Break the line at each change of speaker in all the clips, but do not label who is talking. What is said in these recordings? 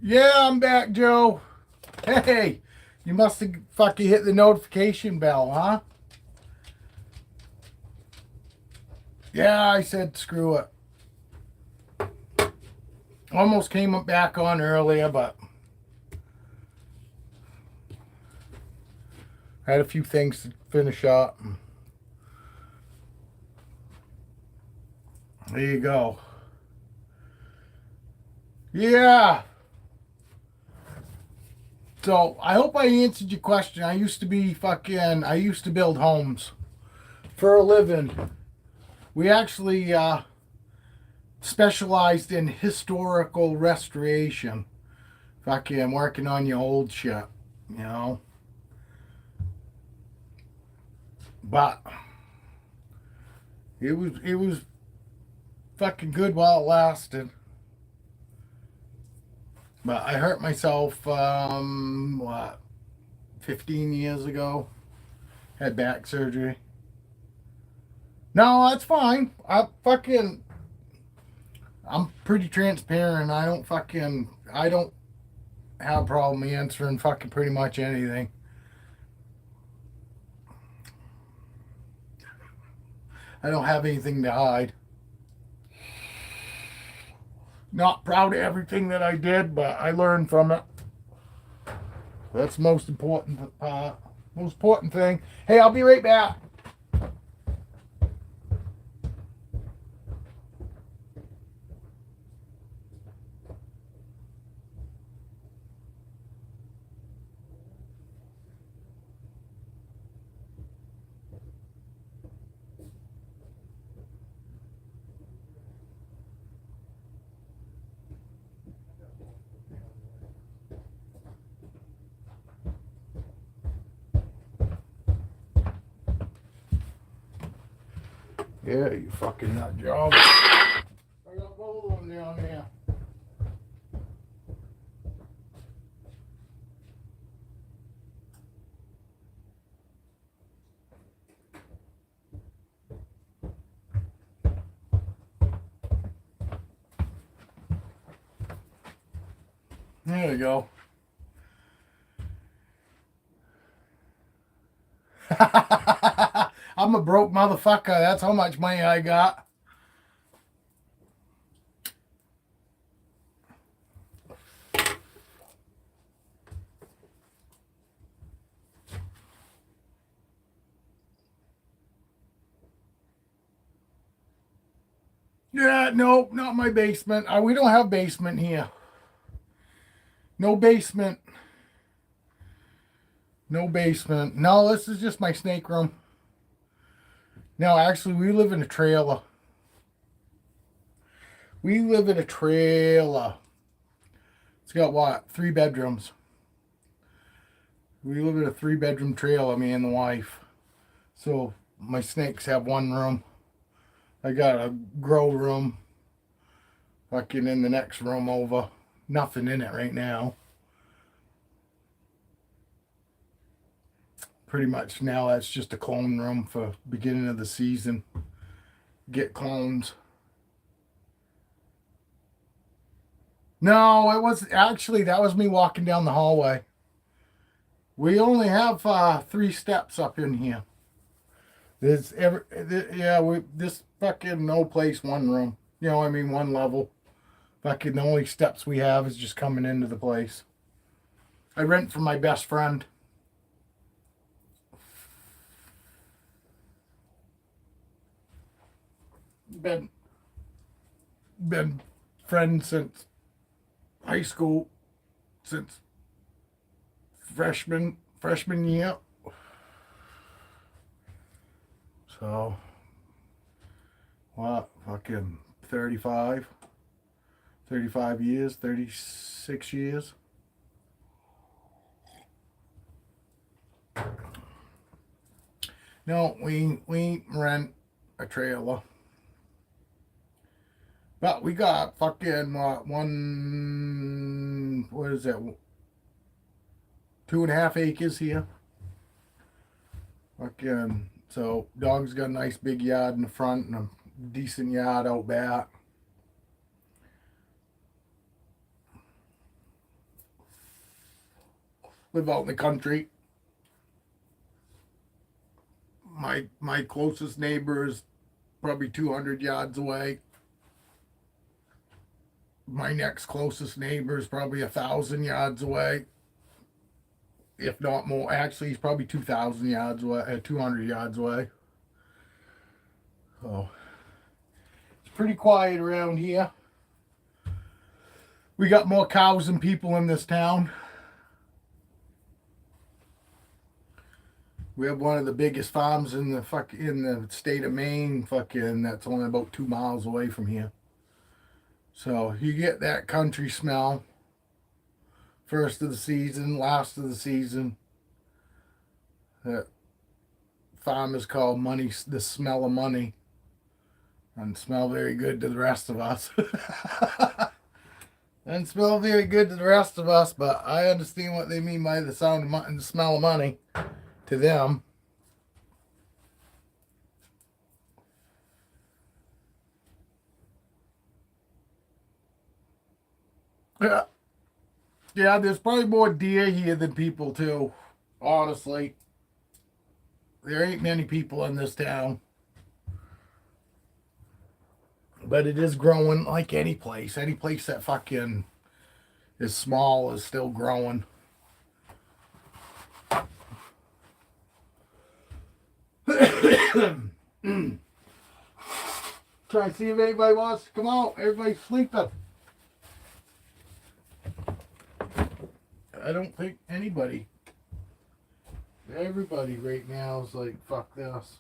Yeah, I'm back, Joe. Hey, you must have fucking hit the notification bell, huh? Yeah, I said screw it. Almost came back on earlier, but I had a few things to finish up. There you go. Yeah. So I hope I answered your question. I used to build homes for a living. We actually specialized in historical restoration. Fucking working on your old shit, you know. But it was fucking good while it lasted. But I hurt myself 15 years ago. Had back surgery. No, that's fine. I'm pretty transparent. I don't have a problem answering fucking pretty much anything. I don't have anything to hide. Not proud of everything that I did, but I learned from it. That's the most important part. Most important thing. Hey, I'll be right back. Yeah, you fucking nut job. I got both of them down there. There you go. I'm a broke motherfucker. That's how much money I got. Yeah, no, not my basement. We don't have basement here. No basement. No basement. No, this is just my snake room. No, actually, we live in a trailer. We live in a trailer. It's got what? 3 bedrooms. We live in a 3 bedroom trailer, me and the wife. So my snakes have one room. I got a grow room. Fucking in the next room over. Nothing in it right now. Pretty much now that's just a clone room for beginning of the season. Get clones. No, it was actually that was me walking down the hallway. We only have 3 steps up in here. This fucking no place, one room. You know what I mean? One level. Fucking the only steps we have is just coming into the place. I rent from my best friend. Been friends since high school, since freshman year. So what, fucking 35 years, 36 years. No, we ain't rent a trailer. But we got fucking what is that? 2.5 acres here. Fucking, so dog's got a nice big yard in the front and a decent yard out back. Live out in the country. My closest neighbor is probably 200 yards away. My next closest neighbor is probably 1,000 yards away, if not more. Actually, he's probably 2,000 yards away, 200 yards away. So it's pretty quiet around here. We got more cows than people in this town. We have one of the biggest farms in the state of Maine. Fucking, that's only about 2 miles away from here. So you get that country smell. First of the season, last of the season. That farmers call money, the smell of money. And smell very good to the rest of us. And smell very good to the rest of us, but I understand what they mean by the sound of money, the smell of money to them. Yeah. Yeah, there's probably more deer here than people too. Honestly. There ain't many people in this town. But it is growing like any place. Any place that fucking is small is still growing. Try to see if anybody wants to come out. Everybody's sleeping. I don't think anybody. Everybody right now is like, fuck this.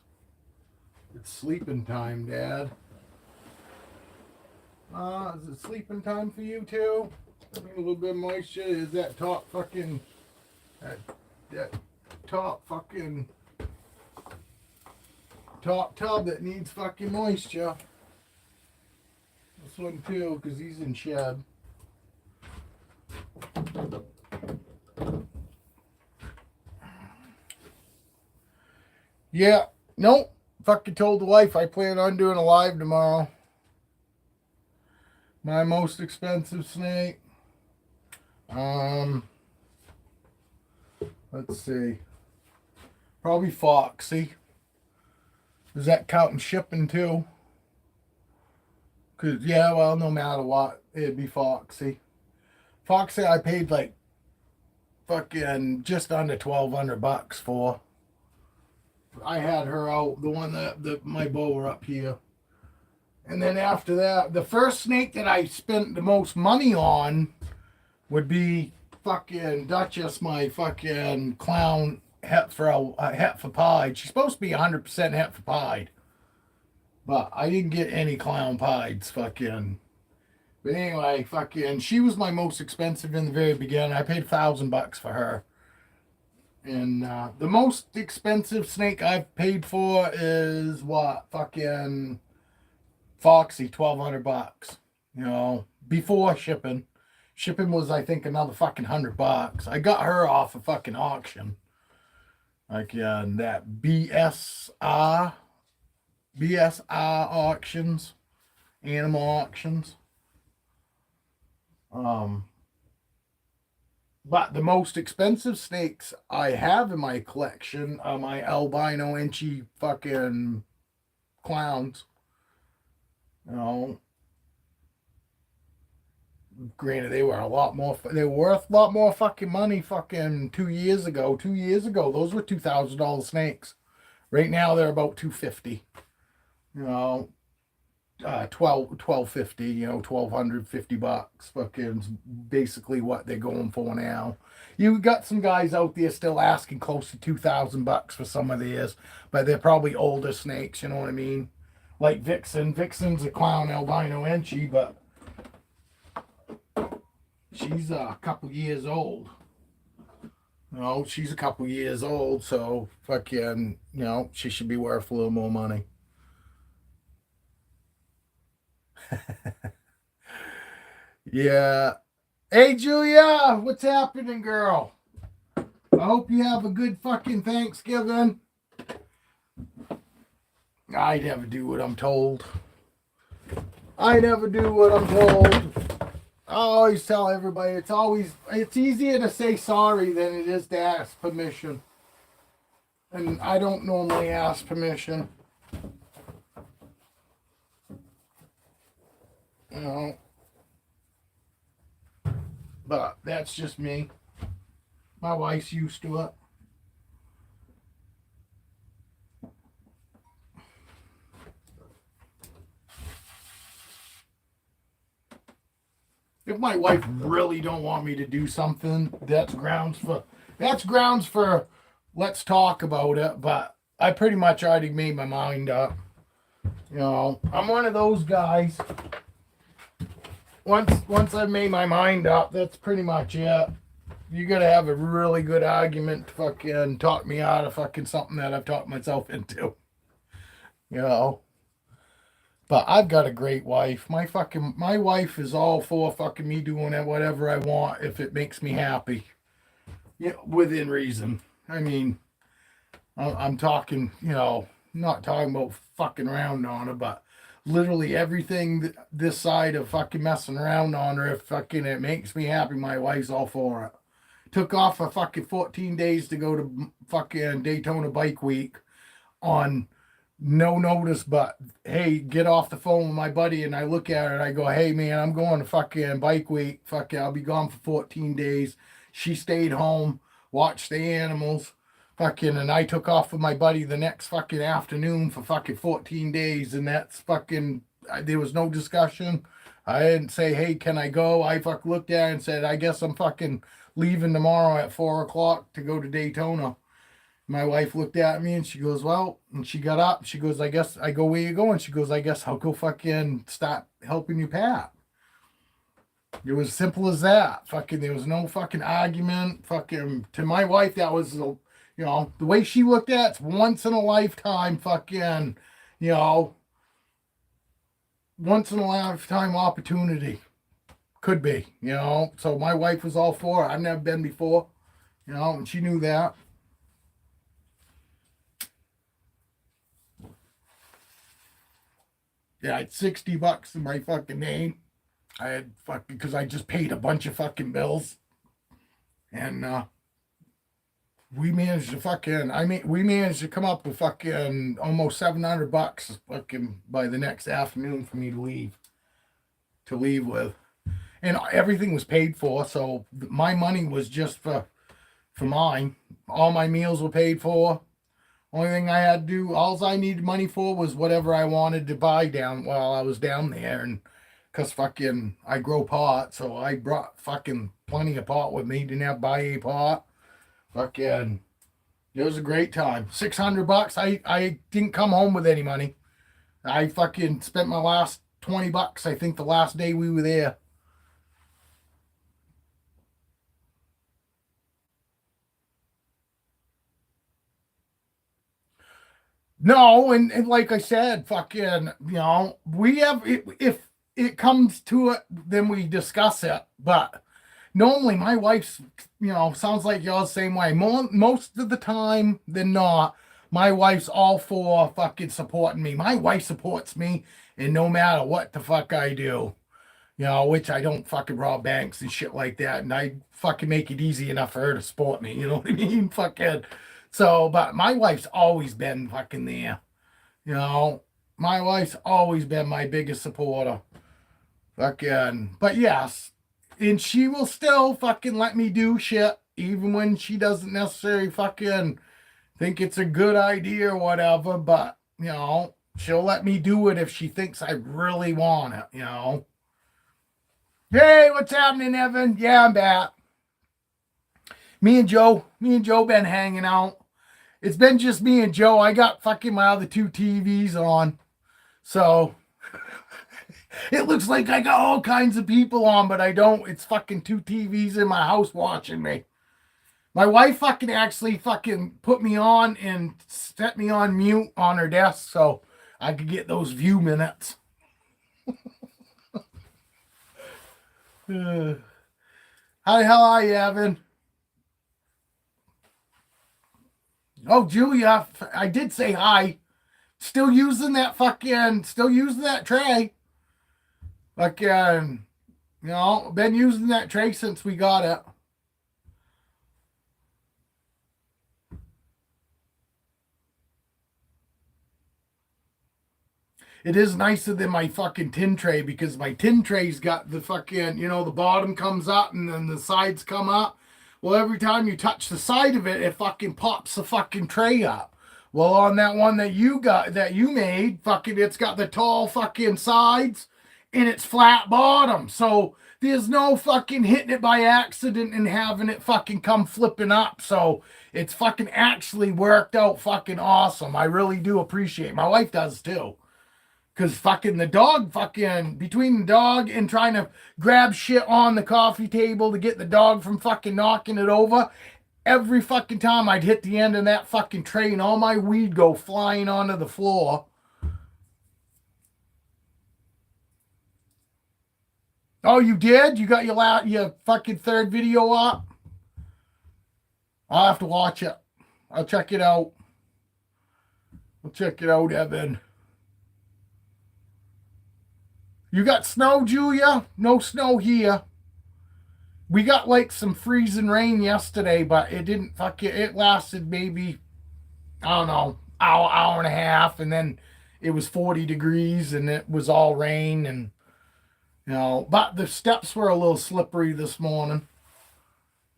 It's sleeping time, Dad. Is it sleeping time for you too? A little bit of moisture. Is that top fucking that top fucking top tub that needs fucking moisture? This one too, because he's in shed. Yeah, nope. Fucking told the wife I plan on doing a live tomorrow. My most expensive snake. Let's see. Probably Foxy. Does that count in shipping too? Cause yeah, well, no matter what, it'd be Foxy. Foxy, I paid like fucking just under $1,200 for. I had her out, the one that my boa up here. And then after that, the first snake that I spent the most money on would be fucking Duchess, my fucking clown Hetford. She's supposed to be 100% Hetford. But I didn't get any clown pieds, fucking. But anyway, fucking, she was my most expensive in the very beginning. I paid $1,000 for her. And the most expensive snake I've paid for is what? Fucking Foxy, $1,200. You know, before shipping. Shipping was, I think, another fucking $100. I got her off a fucking auction. Like that BSR auctions, animal auctions. But the most expensive snakes I have in my collection are my albino inchy fucking clowns. You know, granted, they were a lot more. They were worth a lot more fucking money. Fucking 2 years ago. 2 years ago, those were $2,000 snakes. Right now, they're about $250. You know, $1,250. You know, $1,250. Fucking basically what they're going for now. You got some guys out there still asking close to $2,000 for some of theirs, but they're probably older snakes. You know what I mean? like Vixen. Vixen's a clown albino Enchi, but she's a couple years old. She's a couple years old, so fucking, she should be worth a little more money. Yeah. Hey, Julia, what's happening, girl? I hope you have a good fucking Thanksgiving. I never do what I'm told. I never do what I'm told. I always tell everybody it's easier to say sorry than it is to ask permission. And I don't normally ask permission. But that's just me. My wife's used to it. If my wife really don't want me to do something, that's grounds for let's talk about it. But I pretty much already made my mind up. I'm one of those guys. Once I've made my mind up, that's pretty much it. You gotta have a really good argument to fucking talk me out of fucking something that I've talked myself into. But I've got a great wife. My wife is all for fucking me doing whatever I want if it makes me happy. Yeah, within reason. I mean, I'm talking, not talking about fucking around on her, but literally everything this side of fucking messing around on her, if fucking it makes me happy, my wife's all for it. Took off for fucking 14 days to go to fucking Daytona Bike Week on no notice, but hey, get off the phone with my buddy, and I look at her and I go, hey man, I'm going to fucking Bike Week. Fucking, I'll be gone for 14 days. She stayed home, watched the animals, fucking, and I took off with my buddy the next fucking afternoon for fucking 14 days, and that's fucking, there was no discussion. I didn't say, hey, can I go? I fucking looked at her and said, I guess I'm fucking leaving tomorrow at 4 o'clock to go to Daytona. My wife looked at me and she goes, well, and she got up. She goes, I guess, I go, where you going? She goes, I guess I'll go fucking stop helping you pack. It was simple as that. Fucking, there was no fucking argument. Fucking, to my wife, that was, the way she looked at it's once in a lifetime fucking, once in a lifetime opportunity. Could be, So my wife was all for it. I've never been before, and she knew that. Yeah, I had $60 in my fucking name. I had fucking, because I just paid a bunch of fucking bills. And we managed to come up with fucking almost $700 fucking by the next afternoon for me to leave with. And everything was paid for, so my money was just for mine. All my meals were paid for. Only thing I had to do, all I needed money for was whatever I wanted to buy down while I was down there. And because fucking I grow pot, so I brought fucking plenty of pot with me. Didn't have to buy a pot. Fucking, it was a great time. $600. I didn't come home with any money. I fucking spent my last $20, I think, the last day we were there. No, and like I said, fucking, we have, if it comes to it, then we discuss it. But normally my wife's, sounds like y'all the same way. Most of the time than not, my wife's all for fucking supporting me. My wife supports me, and no matter what the fuck I do, which I don't fucking rob banks and shit like that. And I fucking make it easy enough for her to support me. You know what I mean? Fucking. So, but my wife's always been fucking there. My wife's always been my biggest supporter. Fucking, but yes. And she will still fucking let me do shit, even when she doesn't necessarily fucking think it's a good idea or whatever. But, she'll let me do it if she thinks I really want it, Hey, what's happening, Evan? Yeah, I'm back. Me and Joe been hanging out. It's been just me and Joe. I got fucking my other two TVs on. So it looks like I got all kinds of people on, but I don't. It's fucking two TVs in my house watching me. My wife fucking actually fucking put me on and set me on mute on her desk so I could get those view minutes. How the hell are you, Evan? Oh, Julia, I did say hi. Still using that tray. Fucking, been using that tray since we got it. It is nicer than my fucking tin tray because my tin tray's got the fucking, the bottom comes up and then the sides come up. Well, every time you touch the side of it, it fucking pops the fucking tray up. Well, on that one that you made, fucking, it's got the tall fucking sides and it's flat bottom. So there's no fucking hitting it by accident and having it fucking come flipping up. So it's fucking actually worked out fucking awesome. I really do appreciate it. My wife does too. Because fucking the dog, fucking between the dog and trying to grab shit on the coffee table to get the dog from fucking knocking it over, every fucking time I'd hit the end of that fucking tray and all my weed go flying onto the floor. Oh, you did? You got your fucking third video up? I'll have to watch it. I'll check it out. I'll check it out, Evan. You got snow, Julia? No snow here. We got like some freezing rain yesterday, but it didn't it lasted maybe, I don't know, hour and a half, and then it was 40 degrees and it was all rain and but the steps were a little slippery this morning.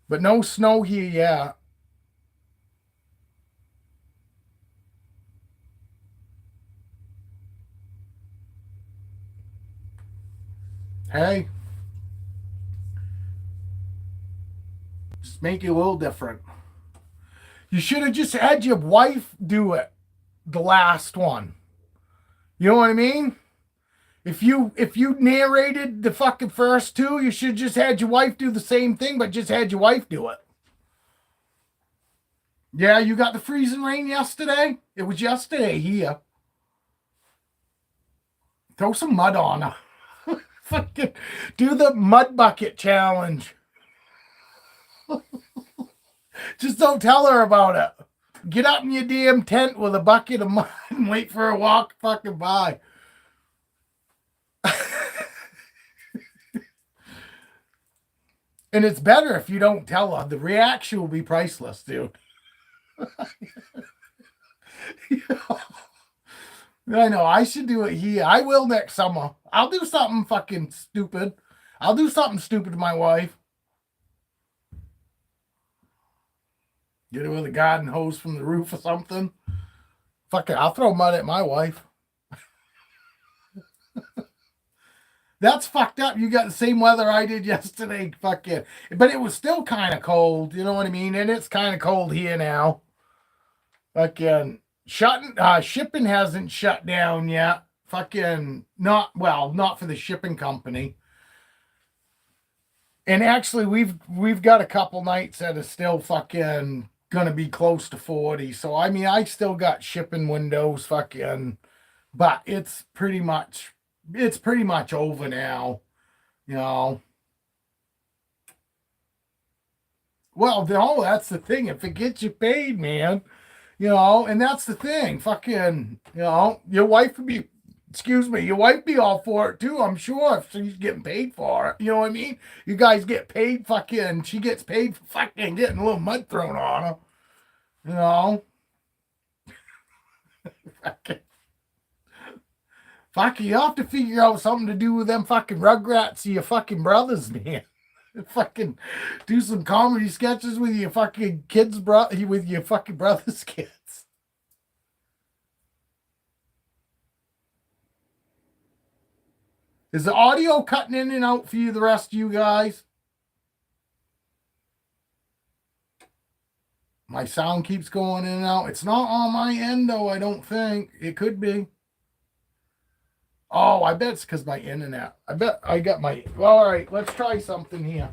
But no snow here yet. Hey, just make it a little different. You should have just had your wife do it, the last one. You know what I mean? If you narrated the fucking first two, you should just had your wife do the same thing, but just had your wife do it. Yeah, you got the freezing rain yesterday? It was yesterday here. Throw some mud on her. Fucking do the mud bucket challenge. Just don't tell her about it. Get up in your damn tent with a bucket of mud and wait for her to walk fucking by. And it's better if you don't tell her. The reaction will be priceless, dude. I know. I should do it here. I will next summer. I'll do something fucking stupid. I'll do something stupid to my wife. Get her with a garden hose from the roof or something. Fuck it. I'll throw mud at my wife. That's fucked up. You got the same weather I did yesterday. Fuck it. But it was still kind of cold. You know what I mean? And it's kind of cold here now. Fucking shipping hasn't shut down yet. Fucking not for the shipping company. And actually we've got a couple nights that are still fucking gonna be close to 40. So I mean I still got shipping windows fucking, but it's pretty much over now, you know. Well, no, that's the thing. If it gets you paid, man, and that's the thing. Fucking, your wife would be, your wife be all for it too, I'm sure, if she's getting paid for it. You know what I mean? You guys get paid fucking, she gets paid for fucking getting a little mud thrown on her. Fucking. Fuck, you have to figure out something to do with them fucking Rugrats, your fucking brothers, man. Fucking do some comedy sketches with your fucking kids, with your fucking brothers' kids. Is the audio cutting in and out for you, the rest of you guys? My sound keeps going in and out. It's not on my end, though, I don't think. It could be. I bet it's because my internet. I bet I got my. Well, all right, let's try something here.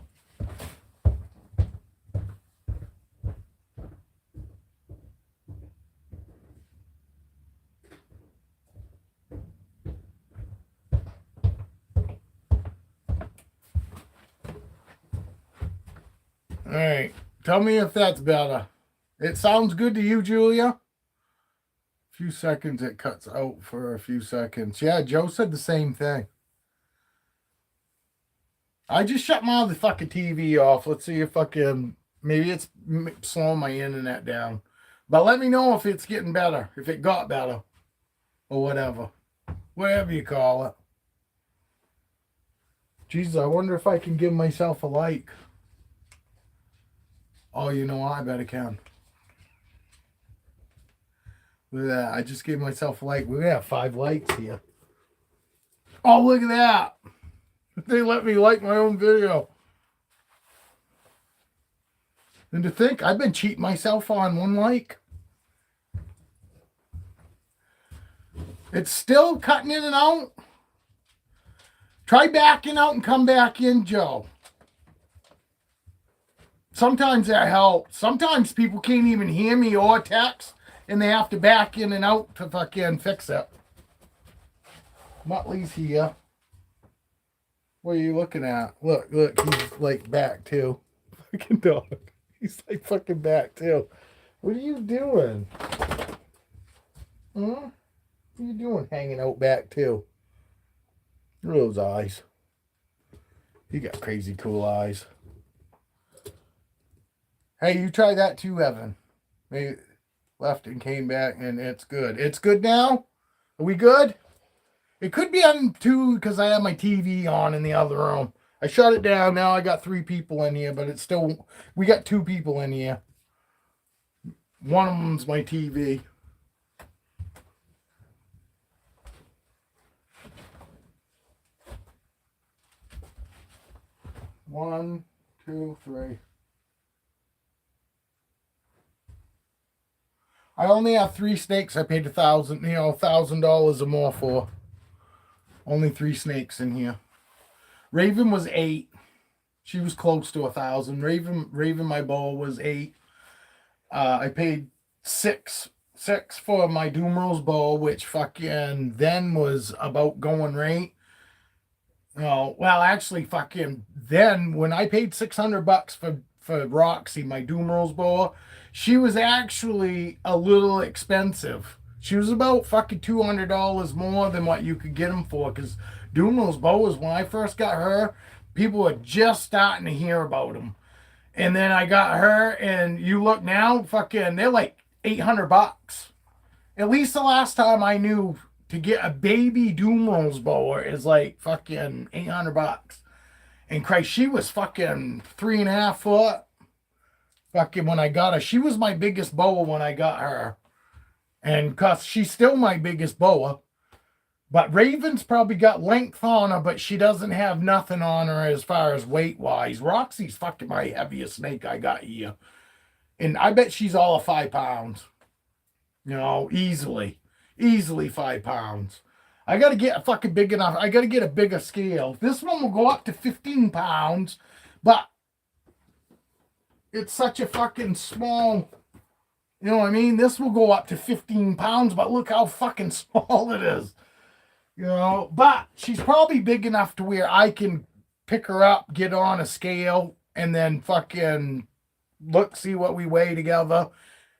All right, tell me if that's better. It sounds good to you, Julia? A few seconds, it cuts out for a few seconds. Yeah, Joe said the same thing. I just shut my other fucking TV off. Let's see if fucking maybe it's slowing my internet down. But let me know if it's getting better, if it got better, or whatever you call it. Jesus, I wonder if I can give myself a like. Oh, you know what? I bet I can. Look at that. I just gave myself a like. We're going to have 5 likes here. Oh, look at that. They let me like my own video. And to think, I've been cheating myself on 1 like. It's still cutting in and out. Try backing out and come back in, Joe. Sometimes that helps. Sometimes people can't even hear me or text, and they have to back in and out to fucking fix it. Muttley's here. What are you looking at? Look, he's like back too. Fucking dog. He's like fucking back too. What are you doing? What are you doing hanging out back too? Look at those eyes. You got crazy cool eyes. Hey, you try that too, Evan. Maybe left and came back, and it's good. It's good now? Are we good? It could be on 2 because I have my TV on in the other room. I shut it down. Now I got 3 people in here, but it's still... We got 2 people in here. One of them's my TV. One, 2, 3. I only have 3 snakes. I paid $1,000 or more for. Only 3 snakes in here. Raven was 8. She was close to 1,000. Raven, my boa was 8. I paid 6 for my Dumerals boa, which fucking then was about going rate. Oh, well, actually, fucking then when I paid $600 for Roxy, my Dumerals boa, she was actually a little expensive. She was about fucking $200 more than what you could get them for. Because Dumerals boas, when I first got her, people were just starting to hear about them. And then I got her, and you look now, fucking, they're like $800. At least the last time I knew, to get a baby Dumerals boa is like fucking $800. And Christ, she was fucking 3.5 foot. Fucking when I got her, she was my biggest boa when I got her. And cause she's still my biggest boa. But Raven's probably got length on her, but she doesn't have nothing on her as far as weight wise. Roxy's fucking my heaviest snake I got here. And I bet she's all of 5 pounds. You know, easily 5 pounds. I got to get a fucking big enough. I got to get a bigger scale. This one will go up to 15 pounds, but it's such a fucking small, you know what I mean? This will go up to 15 pounds, but look how fucking small it is. You know, but she's probably big enough to where I can pick her up, get on a scale, and then fucking see what we weigh together.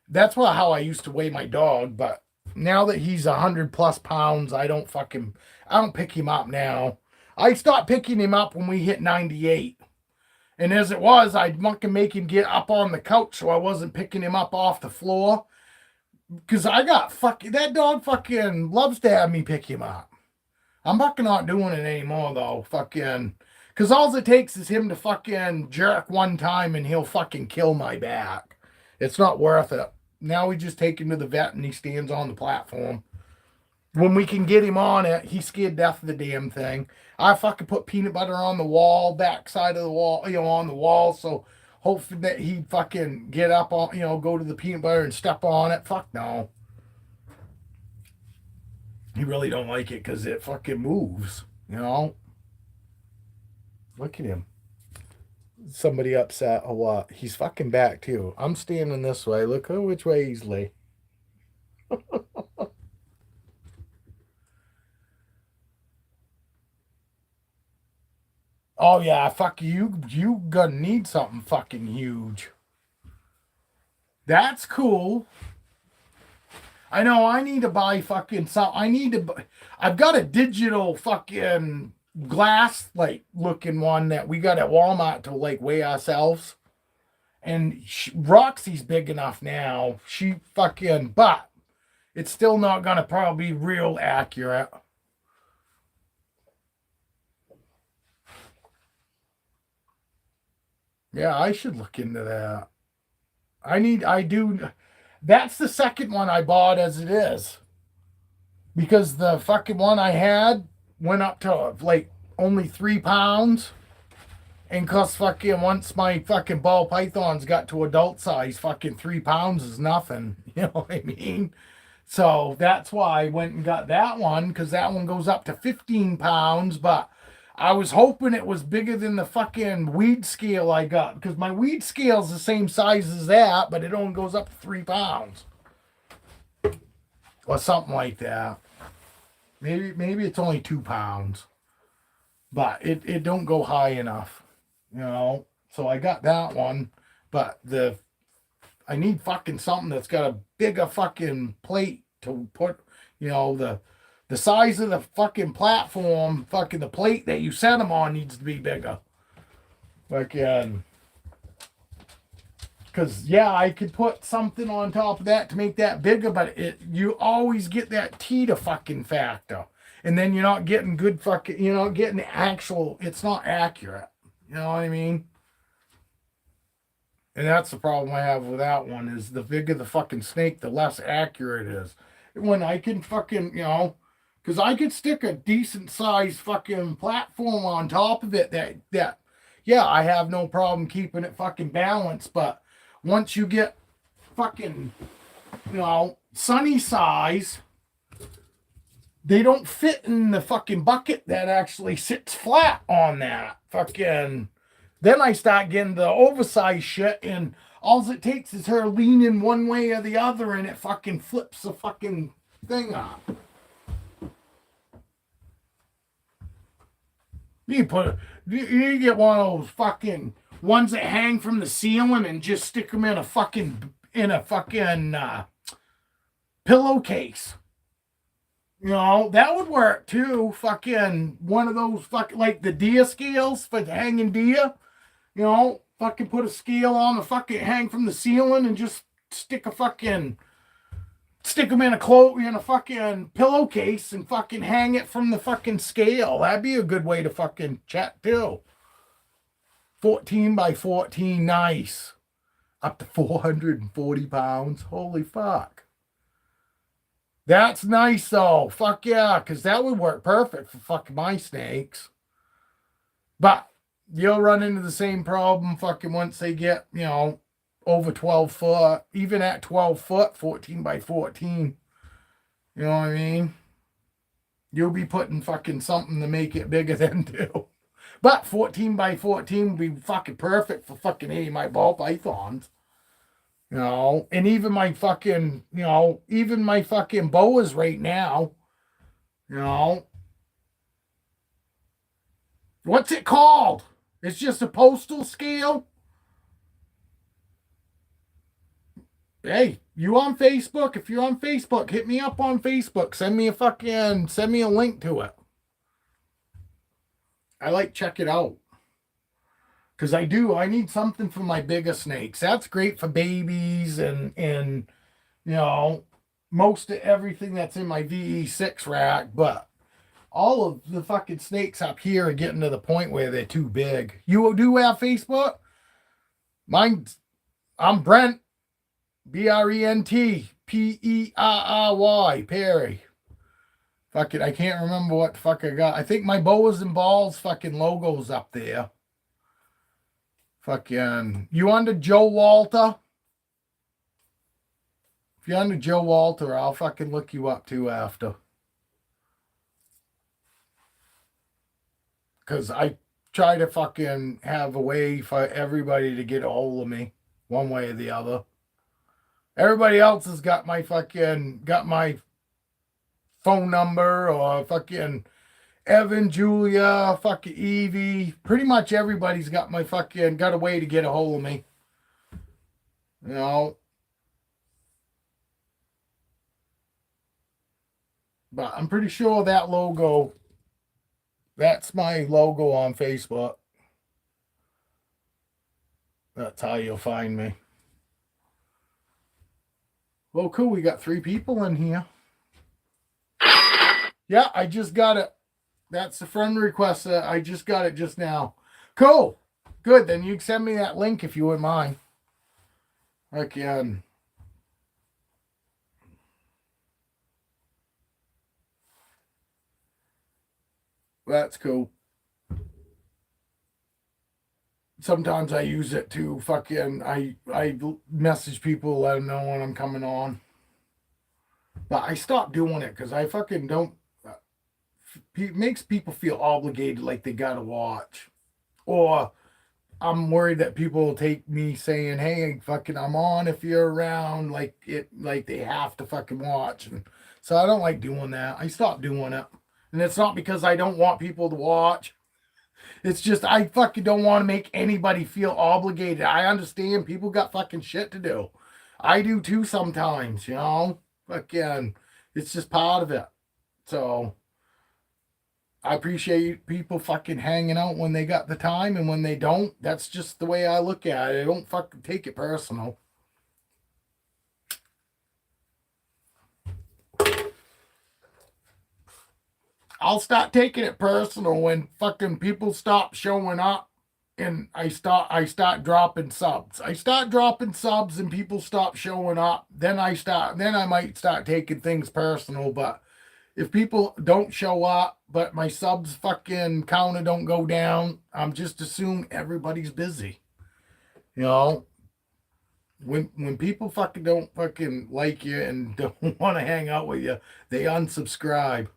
That's how I used to weigh my dog, but now that he's 100+ pounds, I don't pick him up now. I stopped picking him up when we hit 98. And as it was, I'd make him get up on the couch so I wasn't picking him up off the floor. Because that dog fucking loves to have me pick him up. I'm fucking not doing it anymore though, fucking. Because all it takes is him to fucking jerk one time and he'll fucking kill my back. It's not worth it. Now we just take him to the vet and he stands on the platform. When we can get him on it, he's scared death of the damn thing. I fucking put peanut butter on the wall, backside of the wall, on the wall, so hopefully that he'd fucking get up on, go to the peanut butter and step on it. Fuck no. He really don't like it because it fucking moves, you know? Look at him. Somebody upset a lot. He's fucking back too. I'm standing this way. Look which way he's lay. Oh yeah, fuck you. You gonna need something fucking huge. That's cool. I know I need to buy fucking some. I need to. I've got a digital fucking glass like looking one that we got at Walmart to like weigh ourselves. And Roxy's big enough now. She fucking, but it's still not gonna probably be real accurate. Yeah, I should look into that. I do. That's the second one I bought as it is. Because the fucking one I had went up to like only 3 pounds. And cause fucking once my fucking ball pythons got to adult size, fucking 3 pounds is nothing. You know what I mean? So that's why I went and got that one, because that one goes up to 15 pounds. But I was hoping it was bigger than the fucking weed scale I got, because my weed scale is the same size as that, but it only goes up to 3 pounds or something like that. Maybe it's only 2 pounds, but it don't go high enough, you know. So I got that one, but I need fucking something that's got a bigger fucking plate to put, you know, the size of the fucking platform, fucking the plate that you set them on needs to be bigger. Fucking, because yeah, I could put something on top of that to make that bigger, but you always get that T to fucking factor, and then you're not getting good fucking, you're not getting actual. It's not accurate. You know what I mean? And that's the problem I have with that one is the bigger the fucking snake, the less accurate it is. When I can fucking, you know, because I could stick a decent sized fucking platform on top of it yeah, I have no problem keeping it fucking balanced. But once you get fucking, you know, sunny size, they don't fit in the fucking bucket that actually sits flat on that fucking. Then I start getting the oversized shit, and all it takes is her leaning one way or the other, and it fucking flips the fucking thing up. You get one of those fucking ones that hang from the ceiling and just stick them in a fucking pillowcase. You know, that would work too. Fucking one of those fucking like the deer scales for hanging deer. You know, fucking put a scale on the fucking hang from the ceiling and just stick them in a fucking pillowcase and fucking hang it from the fucking scale. That'd be a good way to fucking chat too. 14 by 14, nice. Up to 440 pounds. Holy fuck. That's nice though. Fuck yeah, because that would work perfect for fucking my snakes. But you'll run into the same problem fucking once they get, you know, over 12 foot. Even at 12 foot, 14 by 14. You know what I mean? You'll be putting fucking something to make it bigger than too. But 14 by 14 would be fucking perfect for fucking any of my ball pythons. You know, and even my fucking, you know, even my fucking boas right now, you know. What's it called? It's just a postal scale. Hey, you on Facebook? If you're on Facebook, hit me up on Facebook. Send me a link to it. I like check it out. Because I need something for my bigger snakes. That's great for babies and you know, most of everything that's in my VE6 rack, but all of the fucking snakes up here are getting to the point where they're too big. You do have Facebook? I'm Brent, BRENT, Perry. Fuck it, I can't remember what the fuck I got. I think my Boas and Balls fucking logo's up there. Fucking, you under Joe Walter? If you're under Joe Walter, I'll fucking look you up too after. because I try to fucking have a way for everybody to get a hold of me one way or the other. Everybody else has got my phone number, or fucking Evan, Julia, fucking Evie. Pretty much everybody's got got a way to get a hold of me. You know. But I'm pretty sure that logo, that's my logo on Facebook. That's how you'll find me. Well, cool. We got 3 people in here. Yeah, I just got it. That's the friend request. I just got it just now. Cool. Good. Then you can send me that link if you wouldn't mind. Again. That's cool. Sometimes I use it to fucking, I message people, let them know when I'm coming on. But I stopped doing it because I fucking don't, it makes people feel obligated like they gotta watch. Or I'm worried that people will take me saying, hey, fucking, I'm on if you're around, like they have to fucking watch. And so I don't like doing that. I stopped doing it. And it's not because I don't want people to watch. It's just I fucking don't want to make anybody feel obligated. I understand people got fucking shit to do. I do too sometimes, you know? Fucking, it's just part of it. So I appreciate people fucking hanging out when they got the time, and when they don't, that's just the way I look at it. I don't fucking take it personal. I'll start taking it personal when fucking people stop showing up and I start dropping subs. I start dropping subs and people stop showing up. Then I might start taking things personal. But if people don't show up, but my subs fucking counter don't go down, I'm just assume everybody's busy. You know? When people fucking don't fucking like you and don't want to hang out with you, they unsubscribe.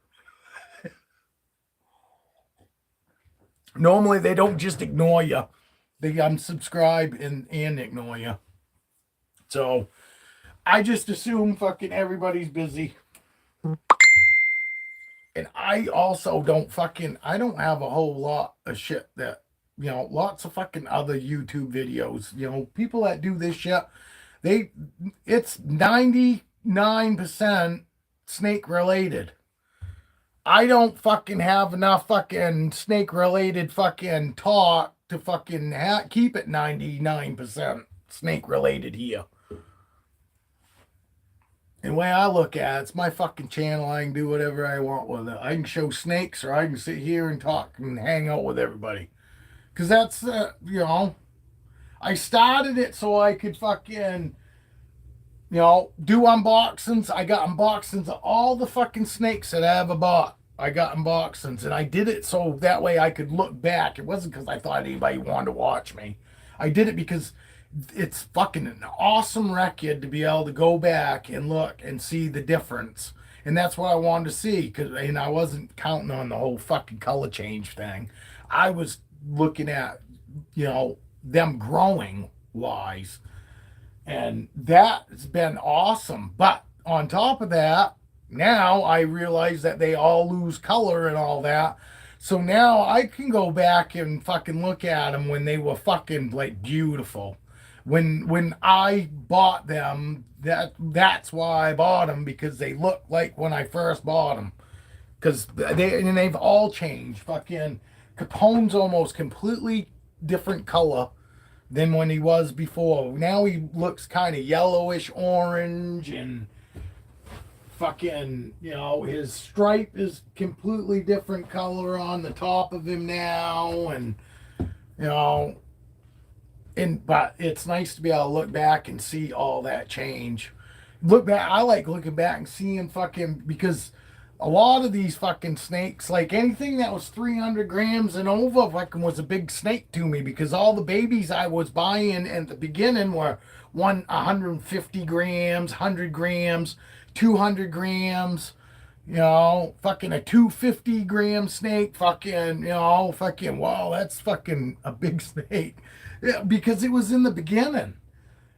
Normally, they don't just ignore you. They unsubscribe and ignore you. So, I just assume fucking everybody's busy. And I also I don't have a whole lot of shit that, you know, lots of fucking other YouTube videos. You know, people that do this shit, it's 99% snake related. I don't fucking have enough fucking snake related fucking talk to fucking keep it 99% snake related here. And the way I look at it, it's my fucking channel. I can do whatever I want with it. I can show snakes, or I can sit here and talk and hang out with everybody. Because that's, you know, I started it so I could fucking, you know, do unboxings. I got unboxings of all the fucking snakes that I ever bought. I got unboxings, and I did it so that way I could look back. It wasn't because I thought anybody wanted to watch me. I did it because it's fucking an awesome record to be able to go back and look and see the difference. And that's what I wanted to see, and I wasn't counting on the whole fucking color change thing. I was looking at, you know, them growing wise. And that's been awesome. But on top of that, now I realize that they all lose color and all that. So now I can go back and fucking look at them when they were fucking like beautiful. When I bought them, that's why I bought them, because they look like when I first bought them. Because they've all changed. Fucking Capone's almost completely different color than when he was before. Now he looks kind of yellowish orange, and fucking, you know, his stripe is completely different color on the top of him now, and you know, but it's nice to be able to look back and see all that change. Look back, I like looking back and seeing fucking, because a lot of these fucking snakes, like anything that was 300 grams and over, fucking was a big snake to me, because all the babies I was buying at the beginning were 150 grams, 100 grams, 200 grams, You know, fucking a 250-gram snake, fucking, you know, fucking, wow, that's fucking a big snake. Yeah, because it was in the beginning,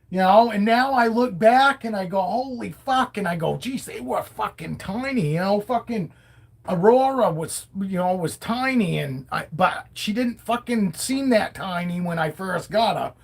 you know, and now I look back and I go, holy fuck, and I go, geez, they were fucking tiny, you know, fucking Aurora was, you know, was tiny, but she didn't fucking seem that tiny when I first got her.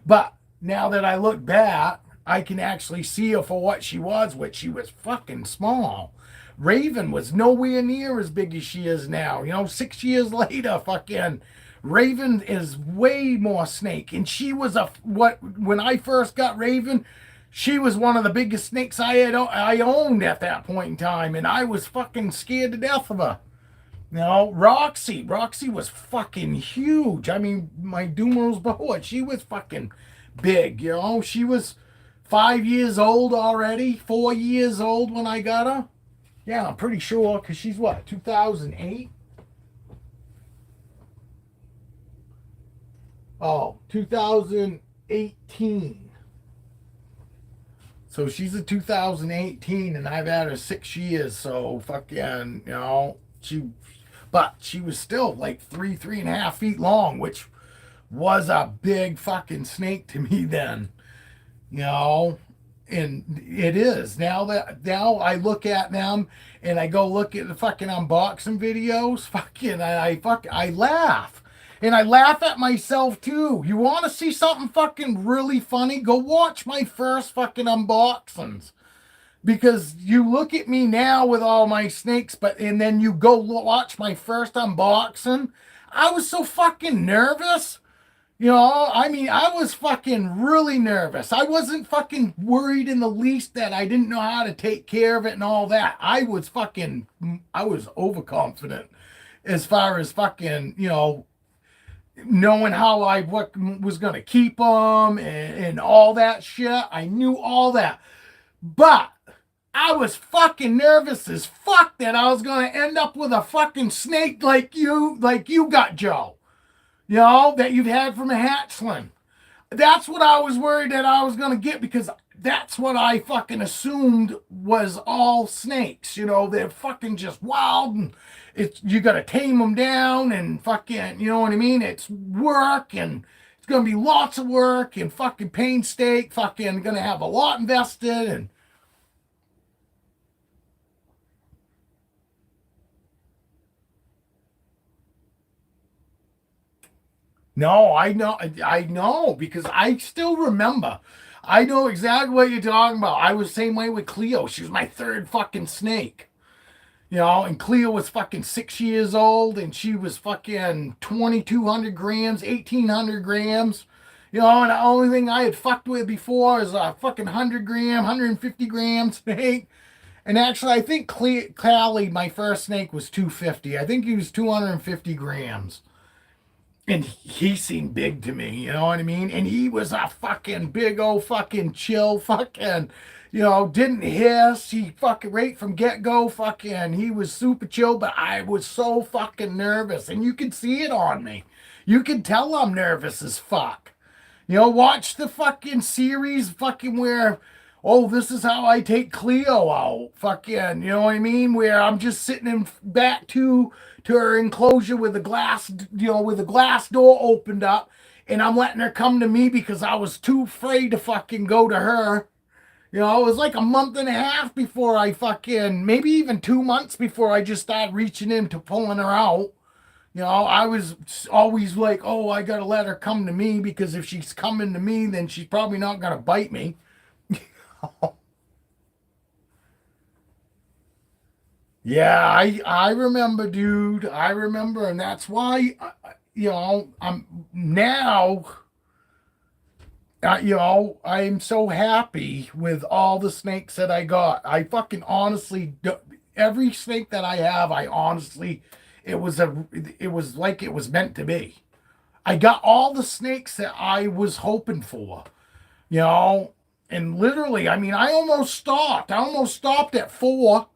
But now that I look back, I can actually see her for what she was, which she was fucking small. Raven was nowhere near as big as she is now. You know, 6 years later, fucking Raven is way more snake. And she was when I first got Raven, she was one of the biggest snakes I owned at that point in time, and I was fucking scared to death of her. You know, Roxy was fucking huge. I mean, my Dumer's Boas, she was fucking big. You know, she was 5 years old already, 4 years old when I got her. Yeah, I'm pretty sure, because she's what, 2008? Oh, 2018. So she's a 2018, and I've had her 6 years. So fucking, you know, but she was still like 3.5 feet long, which was a big fucking snake to me then, you know. And it is now I look at them and I go look at the fucking unboxing videos, fucking, I laugh. And I laugh at myself too. You want to see something fucking really funny? Go watch my first fucking unboxings. Because you look at me now with all my snakes, and then you go watch my first unboxing. I was so fucking nervous. You know, I mean, I was fucking really nervous. I wasn't fucking worried in the least that I didn't know how to take care of it and all that. I was overconfident as far as fucking, you know, knowing how I what was going to keep them and all that shit. I knew all that. But I was fucking nervous as fuck that I was going to end up with a fucking snake like you got, Joe. You know, that you've had from a hatchling. That's what I was worried that I was going to get, because that's what I fucking assumed was all snakes. You know, they're fucking just wild, and you got to tame them down and fucking, you know what I mean? It's work, and it's going to be lots of work and fucking painstaking, fucking going to have a lot invested. And no, I know, because I still remember. I know exactly what you're talking about. I was the same way with Cleo. She was my third fucking snake. You know, and Cleo was fucking 6 years old, and she was fucking 2,200 grams, 1,800 grams. You know, and the only thing I had fucked with before is a fucking 100-gram, 150-gram snake. And actually, I think Callie, my first snake, was 250. I think he was 250 grams. And he seemed big to me, you know what I mean? And he was a fucking big old fucking chill fucking, you know, didn't hiss. He fucking right from get-go fucking, he was super chill, but I was so fucking nervous. And you could see it on me. You can tell I'm nervous as fuck. You know, watch the fucking series fucking where, oh, this is how I take Cleo out. Fucking, you know what I mean? Where I'm just sitting in back to her enclosure with the glass, you know, with the glass door opened up, and I'm letting her come to me because I was too afraid to fucking go to her. You know, it was like a month and a half before I fucking, maybe even 2 months before I just started reaching in to pulling her out. You know, I was always like, oh, I gotta let her come to me, because if she's coming to me, then she's probably not gonna bite me. Yeah, I remember, dude. I remember, and that's why, you know, I'm now, you know, I'm so happy with all the snakes that I got. I fucking honestly, every snake that I have, I honestly, it was like it was meant to be. I got all the snakes that I was hoping for, you know, and literally, I mean, I almost stopped. I almost stopped at 4,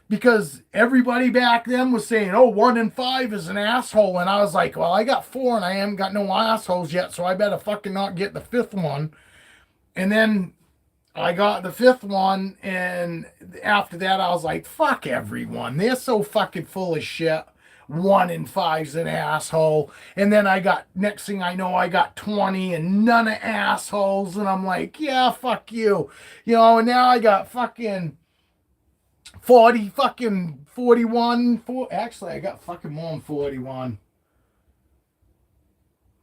because everybody back then was saying, oh, 1 in 5 is an asshole. And I was like, well, I got 4 and I haven't got no assholes yet, so I better fucking not get the 5th one. And then I got the fifth one, and after that, I was like, fuck everyone. They're so fucking full of shit. One in five's an asshole. And then I got, next thing I know, I got 20 and none of assholes. And I'm like, yeah, fuck you. And now I got fucking 40, fucking 41. Actually, I got fucking more than 41.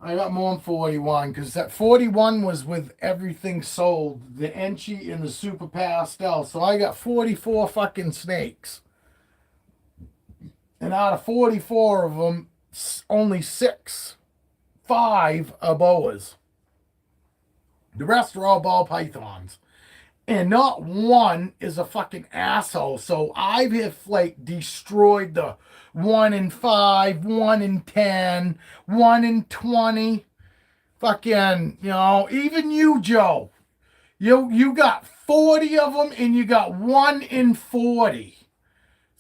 I got more than 41 because that 41 was with everything sold, the Enchi and the Super Pastel. So I got 44 fucking snakes. And out of 44 of them, only five are boas. The rest are all ball pythons. And not one is a fucking asshole. So I have like destroyed the 1 in 5, 1 in 10, 1 in 20. Fucking, even you, Joe. You got 40 of them and you got 1 in 40.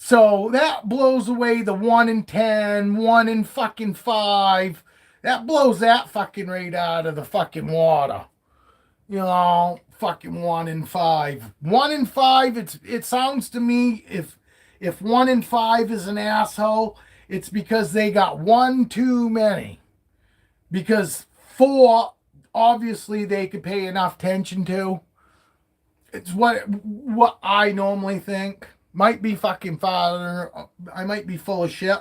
So that blows away the 1 in 10, 1 in fucking 5. That blows that fucking rate out of the fucking water. Fucking 1 in 5. 1 in 5, it sounds to me if 1 in 5 is an asshole, it's because they got one too many. Because 4, obviously they could pay enough attention to. It's what I normally think. Might be fucking father. I might be full of shit.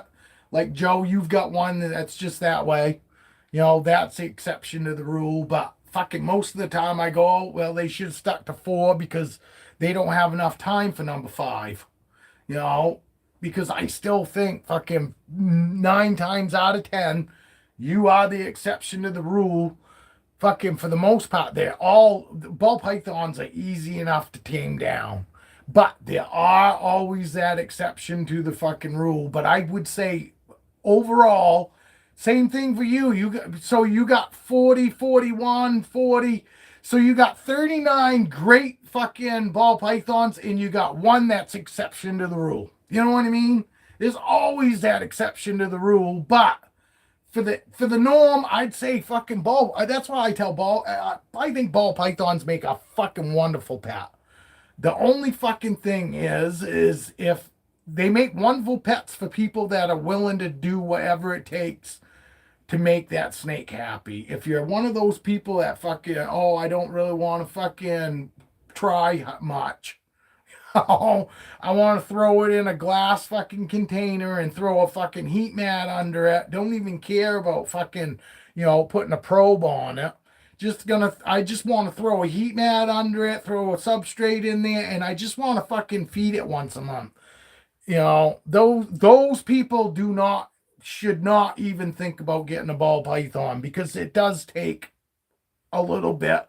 Like Joe, you've got one that's just that way. That's the exception to the rule. But fucking most of the time I go, oh, well, they should have stuck to 4 because they don't have enough time for number 5. Because I still think fucking 9 times out of 10, you are the exception to the rule. Fucking for the most part, ball pythons are easy enough to tame down. But there are always that exception to the fucking rule. But I would say overall, same thing for you. You got 40, 41, 40. So you got 39 great fucking ball pythons, and you got one that's exception to the rule. You know what I mean? There's always that exception to the rule, but for the norm, I'd say fucking ball. That's why I tell ball. I think ball pythons make a fucking wonderful pet. The only fucking thing is if they make wonderful pets for people that are willing to do whatever it takes to make that snake happy. If you're one of those people that fucking, oh, I don't really want to fucking try much. Oh, I want to throw it in a glass fucking container and throw a fucking heat mat under it. Don't even care about fucking, putting a probe on it. I just want to throw a heat mat under it, throw a substrate in there, and I just want to fucking feed it once a month. Those people should not even think about getting a ball python because it does take a little bit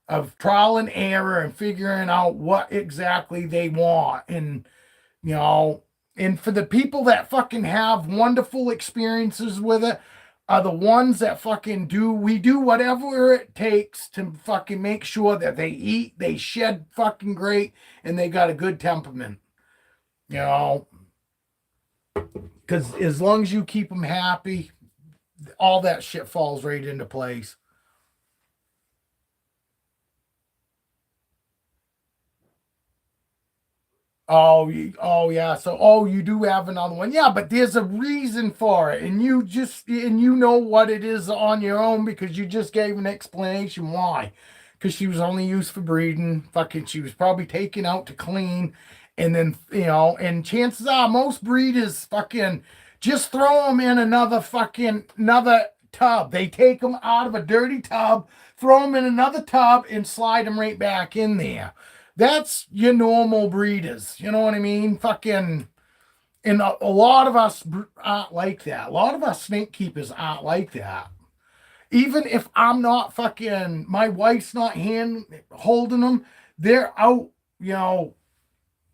of trial and error and figuring out what exactly they want. And for the people that fucking have wonderful experiences with it are the ones that fucking we do whatever it takes to fucking make sure that they eat, they shed fucking great, and they got a good temperament. Because as long as you keep them happy, all that shit falls right into place. Oh yeah. So, you do have another one. Yeah, but there's a reason for it, and you know what it is on your own because you just gave an explanation why. Because she was only used for breeding. Fucking, she was probably taken out to clean, and then and chances are most breeders fucking just throw them in another tub. They take them out of a dirty tub, throw them in another tub, and slide them right back in there. That's your normal breeders. You know what I mean? Fucking, and a lot of us aren't like that. A lot of us snake keepers aren't like that. Even if I'm not fucking, my wife's not holding them, they're out,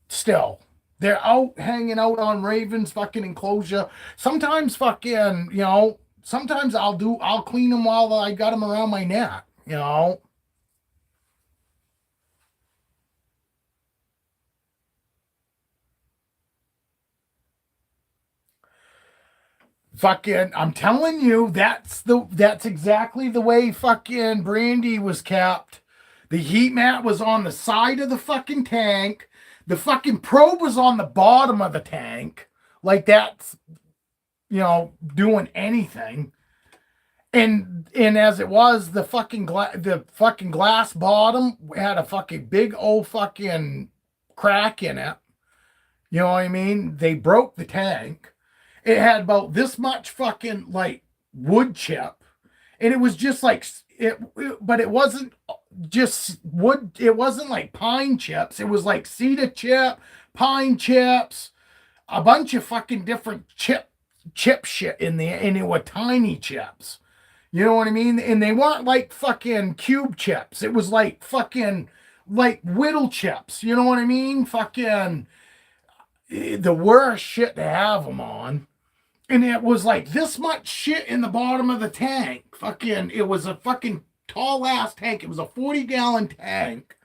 still. They're out hanging out on Raven's fucking enclosure. Sometimes fucking, sometimes I'll clean them while I got them around my neck. Fucking, I'm telling you, that's exactly the way fucking Brandy was kept. The heat mat was on the side of the fucking tank. The fucking probe was on the bottom of the tank. Like that's, doing anything. And as it was, the fucking glass bottom had a fucking big old fucking crack in it. You know what I mean? They broke the tank. It had about this much fucking like wood chip, and it was just like but it wasn't just wood. It wasn't like pine chips. It was like cedar chip, pine chips, a bunch of fucking different chip shit in there, and it were tiny chips. You know what I mean? And they weren't like fucking cube chips. It was like fucking like whittle chips. You know what I mean? Fucking the worst shit to have them on. And it was like this much shit in the bottom of the tank. Fucking, it was a fucking tall ass tank. It was a 40-gallon tank.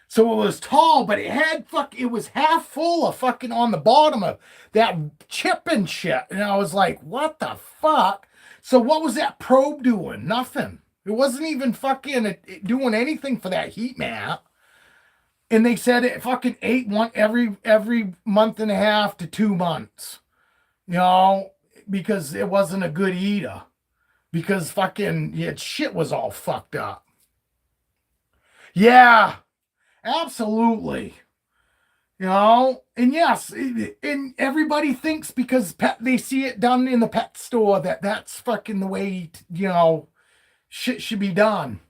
So it was tall, but it was half full of fucking on the bottom of that chip and shit. And I was like, what the fuck? So what was that probe doing? Nothing. It wasn't even fucking doing anything for that heat mat. And they said it fucking ate one every month and a half to 2 months. Because it wasn't a good eater. Because fucking shit was all fucked up. Yeah, absolutely. And yes, and everybody thinks because they see it done in the pet store that's fucking the way, shit should be done.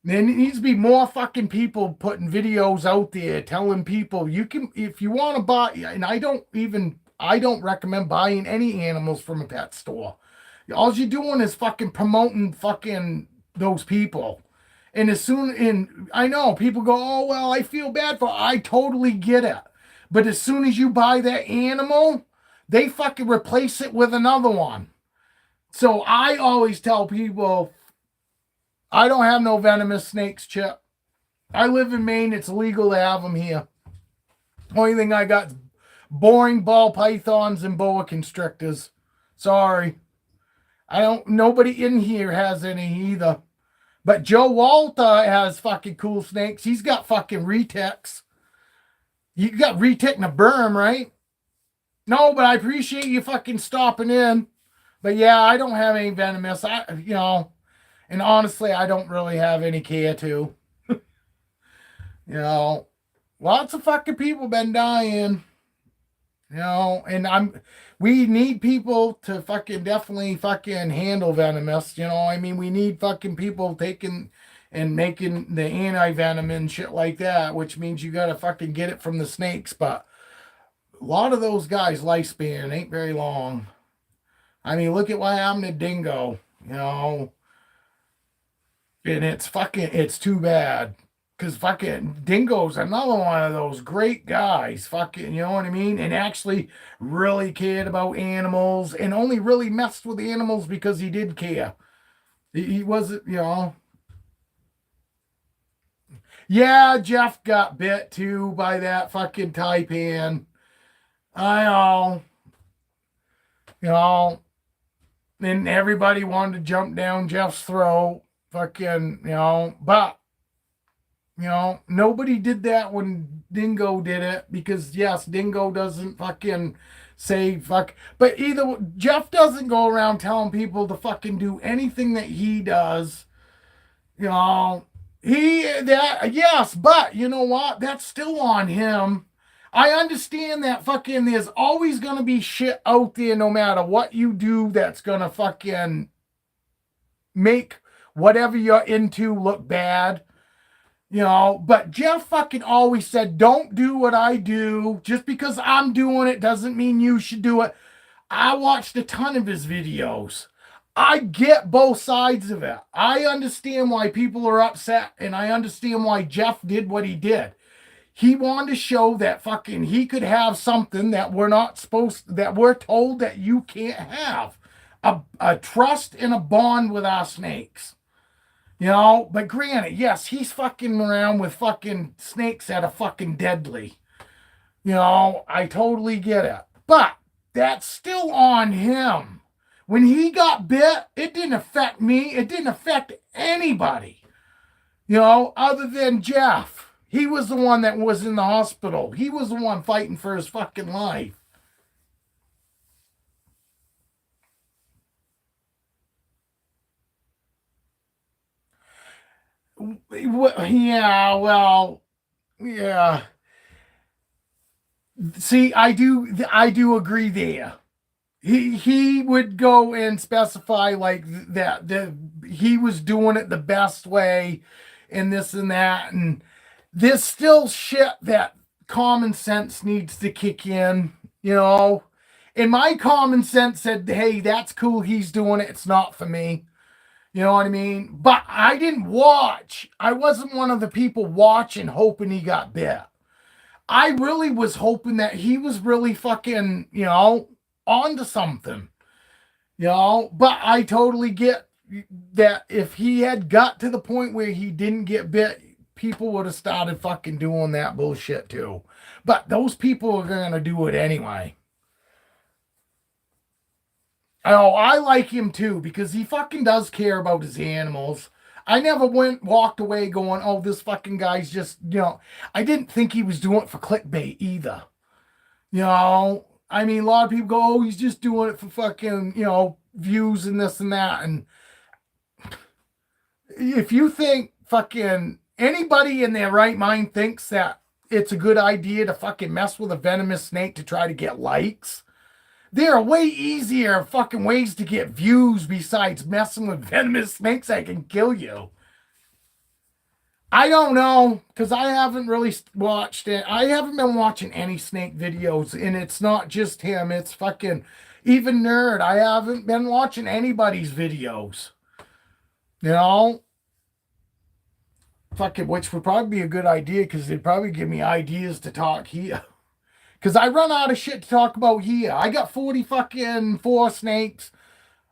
There needs to be more fucking people putting videos out there telling people you can, if you want to buy, and I don't recommend buying any animals from a pet store. All you're doing is fucking promoting fucking those people. And I know people go, oh, well, I feel bad I totally get it. But as soon as you buy that animal, they fucking replace it with another one. So I always tell people, I don't have no venomous snakes, Chip. I live in Maine. It's illegal to have them here. Only thing I got is boring ball pythons and boa constrictors. Sorry. Nobody in here has any either. But Joe Walter has fucking cool snakes. He's got fucking retics. You got retic in a berm, right? No, but I appreciate you fucking stopping in. But yeah, I don't have any venomous. And honestly, I don't really have any care to. Lots of fucking people been dying. And we need people to fucking definitely fucking handle venomous. We need fucking people taking and making the anti-venom and shit like that, which means you gotta fucking get it from the snakes. But a lot of those guys' lifespan ain't very long. Look at what happened to Dingo, and it's too bad. Because fucking Dingo's another one of those great guys, fucking, you know what I mean? And actually really cared about animals and only really messed with animals because he did care. He wasn't, Yeah, Jeff got bit too by that fucking taipan. I know. And everybody wanted to jump down Jeff's throat. Fucking, but nobody did that when Dingo did it because, yes, Dingo doesn't fucking say fuck. But Jeff doesn't go around telling people to fucking do anything that he does. Yes, but you know what? That's still on him. I understand that fucking there's always going to be shit out there no matter what you do that's going to fucking make whatever you're into look bad. But Jeff fucking always said, don't do what I do. Just because I'm doing it doesn't mean you should do it. I watched a ton of his videos. I get both sides of it. I understand why people are upset, and I understand why Jeff did what he did. He wanted to show that fucking he could have something that we're told that you can't have. A trust and a bond with our snakes. But granted, yes, he's fucking around with fucking snakes that are fucking deadly. I totally get it. But that's still on him. When he got bit, it didn't affect me. It didn't affect anybody. Other than Jeff. He was the one that was in the hospital. He was the one fighting for his fucking life. Yeah, well, yeah. See, I do agree there. He would go and specify like that he was doing it the best way and this and that, and there's still shit that common sense needs to kick in. And my common sense said, hey, that's cool, he's doing it, it's not for me. You know what I mean? But I didn't watch. I wasn't one of the people watching hoping he got bit. I really was hoping that he was really fucking, onto something. But I totally get that if he had got to the point where he didn't get bit, people would have started fucking doing that bullshit too. But those people are going to do it anyway. Oh, I like him too because he fucking does care about his animals. I never walked away going, oh, this fucking guy's just. I didn't think he was doing it for clickbait either. I mean, a lot of people go, oh, he's just doing it for fucking, views and this and that. And if you think fucking anybody in their right mind thinks that it's a good idea to fucking mess with a venomous snake to try to get likes, there are way easier fucking ways to get views besides messing with venomous snakes that can kill you. I don't know, because I haven't really watched it. I haven't been watching any snake videos, and it's not just him. It's fucking, even Nerd. I haven't been watching anybody's videos. Fucking, which would probably be a good idea, because they'd probably give me ideas to talk here. Because I run out of shit to talk about here. I got 40 fucking 4 snakes.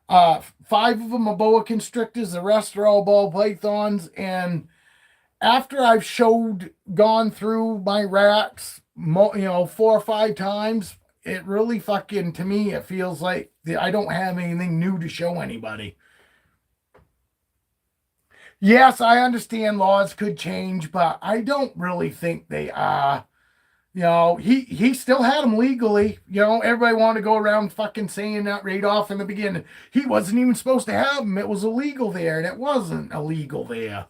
5 of them are boa constrictors. The rest are all ball pythons. And after I've gone through my racks, 4 or 5 times, it really fucking, to me, it feels like I don't have anything new to show anybody. Yes, I understand laws could change, but I don't really think they are. He still had them legally. Everybody wanted to go around fucking saying that right off in the beginning. He wasn't even supposed to have them. It was illegal there, and it wasn't illegal there.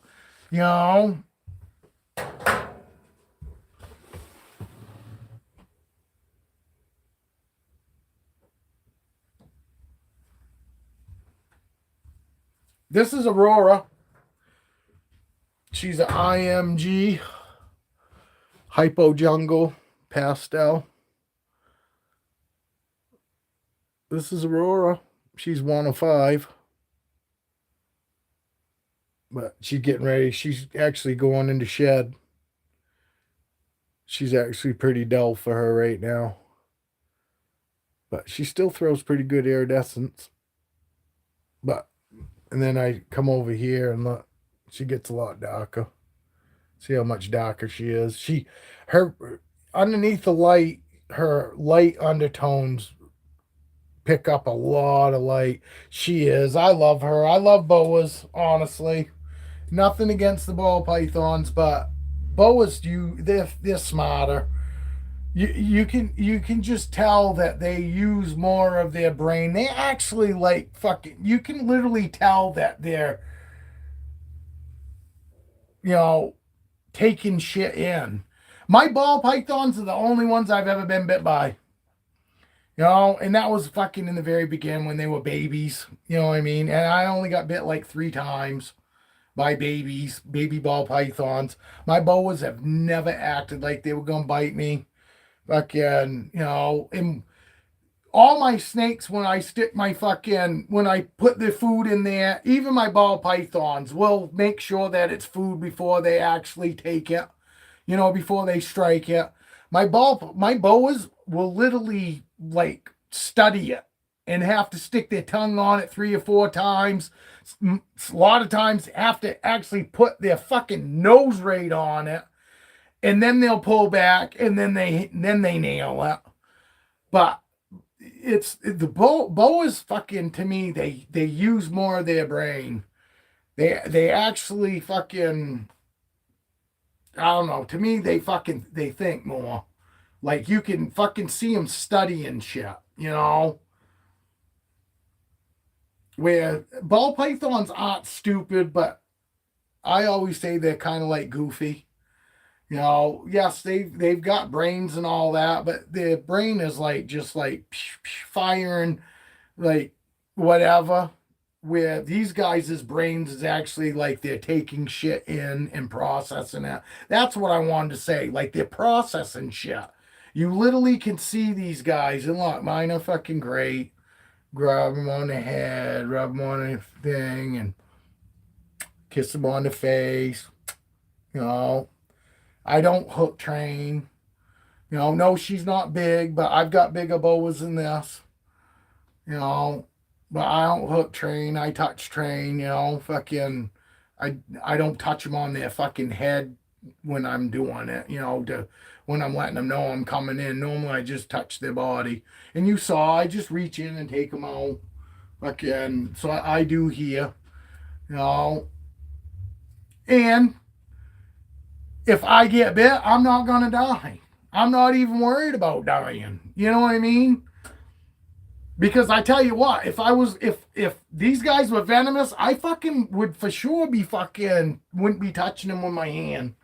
This is Aurora. She's an IMG. Hypo Jungle Pastel. This is Aurora. She's 1 of 5. But she's getting ready. She's actually going into shed. She's actually pretty dull for her right now. But she still throws pretty good iridescence. And then I come over here and look. She gets a lot darker. See how much darker she is. Her underneath the light, her light undertones pick up a lot of light. I love her. I love boas, honestly. Nothing against the ball pythons, but boas, they're smarter. You can just tell that they use more of their brain. They actually you can literally tell that they're taking shit in. My ball pythons are the only ones I've ever been bit by. And that was fucking in the very beginning when they were babies. You know what I mean? And I only got bit like 3 times by baby ball pythons. My boas have never acted like they were going to bite me. Fucking, and all my snakes, when I put the food in there, even my ball pythons will make sure that it's food before they actually take it, before they strike it. My boas will literally study it and have to stick their tongue on it 3 or 4 times. A lot of times have to actually put their fucking nose right on it, and then they'll pull back, and then they nail it. But it's the boas fucking, to me, they use more of their brain. They actually fucking, I don't know. To me, they think more. Like you can fucking see them studying shit, you know? Where ball pythons aren't stupid, but I always say they're kind of like goofy. You know, yes, they've got brains and all that, but their brain is like just like firing like whatever. Where these guys' brains is actually like they're taking shit in and processing it. That's what I wanted to say. Like they're processing shit. You literally can see these guys, and look, mine are fucking great. Grab them on the head, rub them on the thing, and kiss them on the face. You know, I don't hook train. You know, no, she's not big, but I've got bigger boas than this. You know, but I don't hook train. I touch train. You know, fucking, I don't touch them on their fucking head when I'm doing it. You know, when I'm letting them know I'm coming in. Normally, I just touch their body. And you saw, I just reach in and take them out. Fucking, so I do here. You know, and if I get bit, I'm not gonna die. I'm not even worried about dying. You know what I mean? Because I tell you what, if these guys were venomous, I fucking would for sure be wouldn't be touching them with my hand.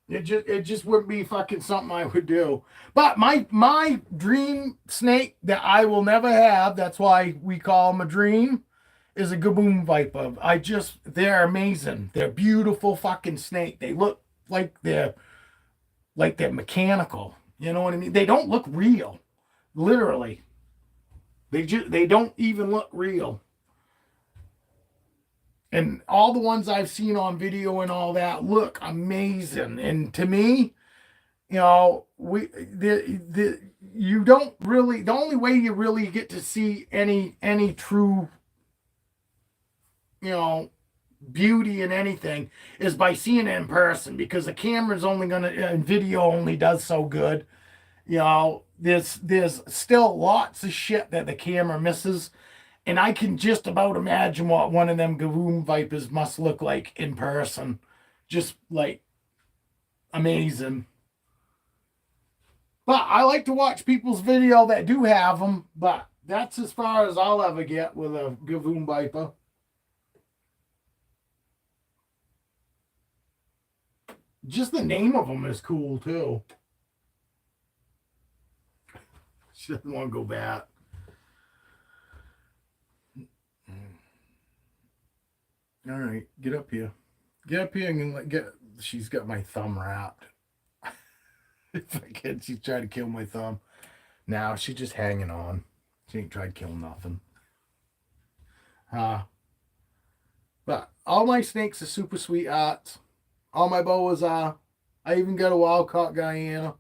It just wouldn't be fucking something I would do. But my dream snake that I will never have, that's why we call them a dream, is a gaboon viper. They're amazing. They're beautiful fucking snake. They look like they're mechanical. You know what I mean? They don't look real. Literally. They don't even look real. And all the ones I've seen on video and all that look amazing. And to me, you know, you don't really, the only way you really get to see any true, you know, beauty in anything is by seeing it in person, because the camera's only gonna, and video only does so good. You know, there's still lots of shit that the camera misses, and I can just about imagine what one of them gaboon vipers must look like in person. Just like amazing. But I like to watch people's video that do have them, but that's as far as I'll ever get with a gaboon viper. Just the name of them is cool too. She doesn't want to go back. All right, get up here. Get up here and get. She's got my thumb wrapped. If I can, she's trying to kill my thumb. Now she's just hanging on. She ain't tried to kill nothing. But all my snakes are super sweethearts. All my boas are. I even got a wild caught Guyana.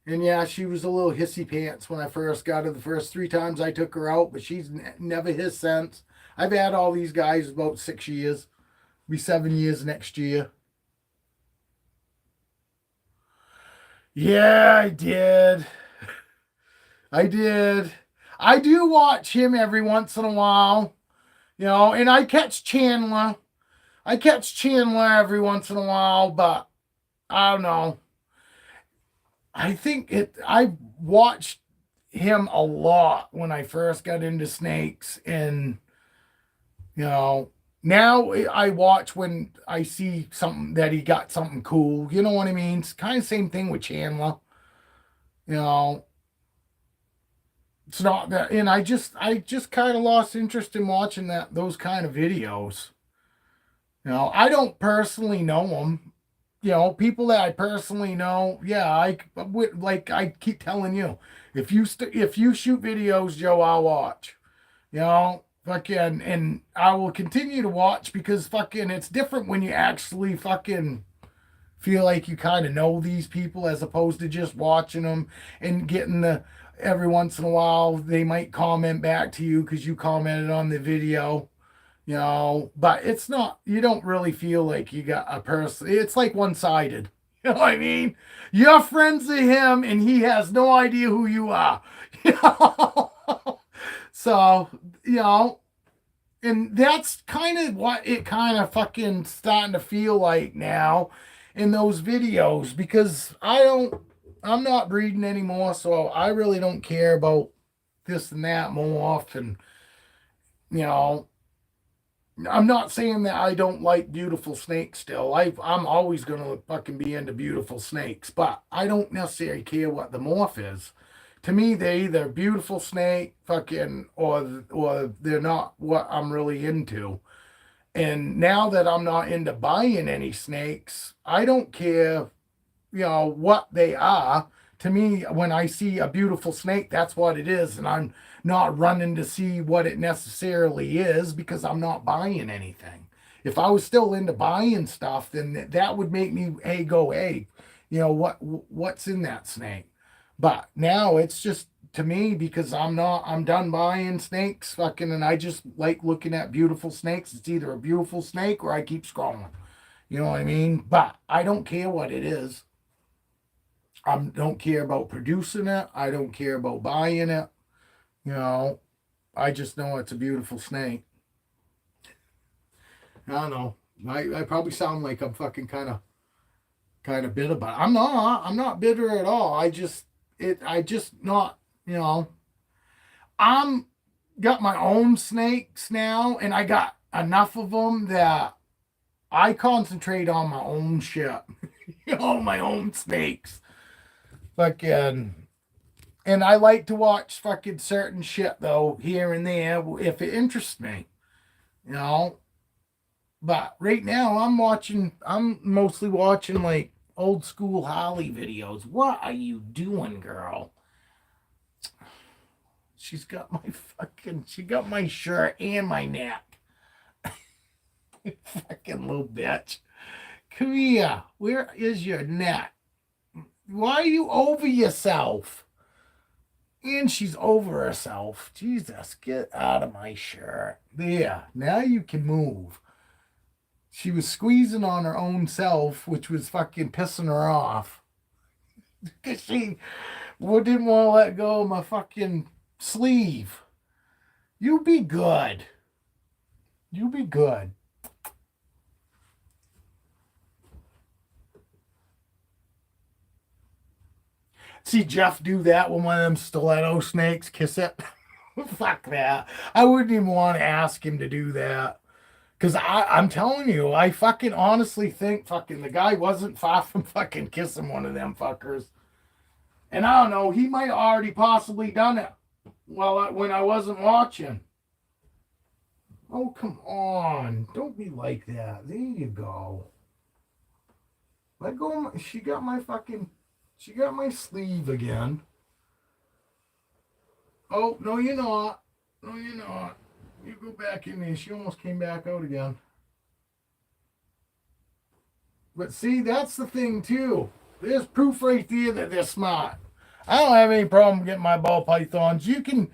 And yeah, she was a little hissy pants when I first got her the first 3 times I took her out, but she's never hissed since. I've had all these guys about 6 years. It'll be 7 years next year. Yeah, I did. I did. I do watch him every once in a while. You know, and I catch Chandler. Every once in a while, but I don't know. I watched him a lot when I first got into snakes, and you know, now I watch when I see something that he got something cool. You know what I mean? It's kind of same thing with Chandler. You know, it's not that, and I just kind of lost interest in watching those kind of videos. You know, I don't personally know them. You know, people that I personally know, yeah, like I keep telling you, if you shoot videos, Joe, I'll watch. You know, fucking, and I will continue to watch, because fucking it's different when you actually fucking feel like you kind of know these people, as opposed to just watching them and getting every once in a while they might comment back to you because you commented on the video. You know, but it's not, you don't really feel like you got a person. It's like one-sided. You know what I mean? You're friends with him and he has no idea who you are. You know? So, you know, And that's kind of what it kind of fucking starting to feel like now in those videos, because I'm not breeding anymore, so I really don't care about this and that more often. You know, I'm not saying that I don't like beautiful snakes still. I'm always going to fucking be into beautiful snakes, but I don't necessarily care what the morph is. To me, they're either beautiful snake, fucking, or they're not what I'm really into. And now that I'm not into buying any snakes, I don't care, what they are. To me, when I see a beautiful snake, that's what it is. And I'm not running to see what it necessarily is because I'm not buying anything. If I was still into buying stuff, then that would make me, hey, what's in that snake? But now it's just, to me, because I'm done buying snakes, fucking, and I just like looking at beautiful snakes. It's either a beautiful snake or I keep scrolling. You know what I mean? But I don't care what it is. I don't care about producing it. I don't care about buying it. You know, I just know it's a beautiful snake. I don't know. I probably sound like I'm fucking kind of bitter, but I'm not. I'm not bitter at all. I just not, you know. I'm got my own snakes now, and I got enough of them that I concentrate on my own shit. My own snakes. Fucking, and I like to watch fucking certain shit though, here and there, if it interests me, you know. But right now, I'm mostly watching like old school Holly videos. What are you doing, girl? She got my shirt and my neck. Fucking little bitch. Come here. Where is your neck? Why are you over yourself? And she's over herself. Jesus, get out of my shirt. There. Now you can move. She was squeezing on her own self, which was fucking pissing her off. Because she didn't want to let go of my fucking sleeve. You be good. You be good. See Jeff do that when one of them stiletto snakes kiss it. Fuck that. I wouldn't even want to ask him to do that. Because I'm telling you, I fucking honestly think fucking the guy wasn't far from fucking kissing one of them fuckers. And I don't know, he might have already possibly done it when I wasn't watching. Oh, come on. Don't be like that. There you go. Let go. She got my sleeve again. Oh, no, you're not. No, you're not. You go back in there. She almost came back out again. But see, that's the thing, too. There's proof right there that they're smart. I don't have any problem getting my ball pythons. You can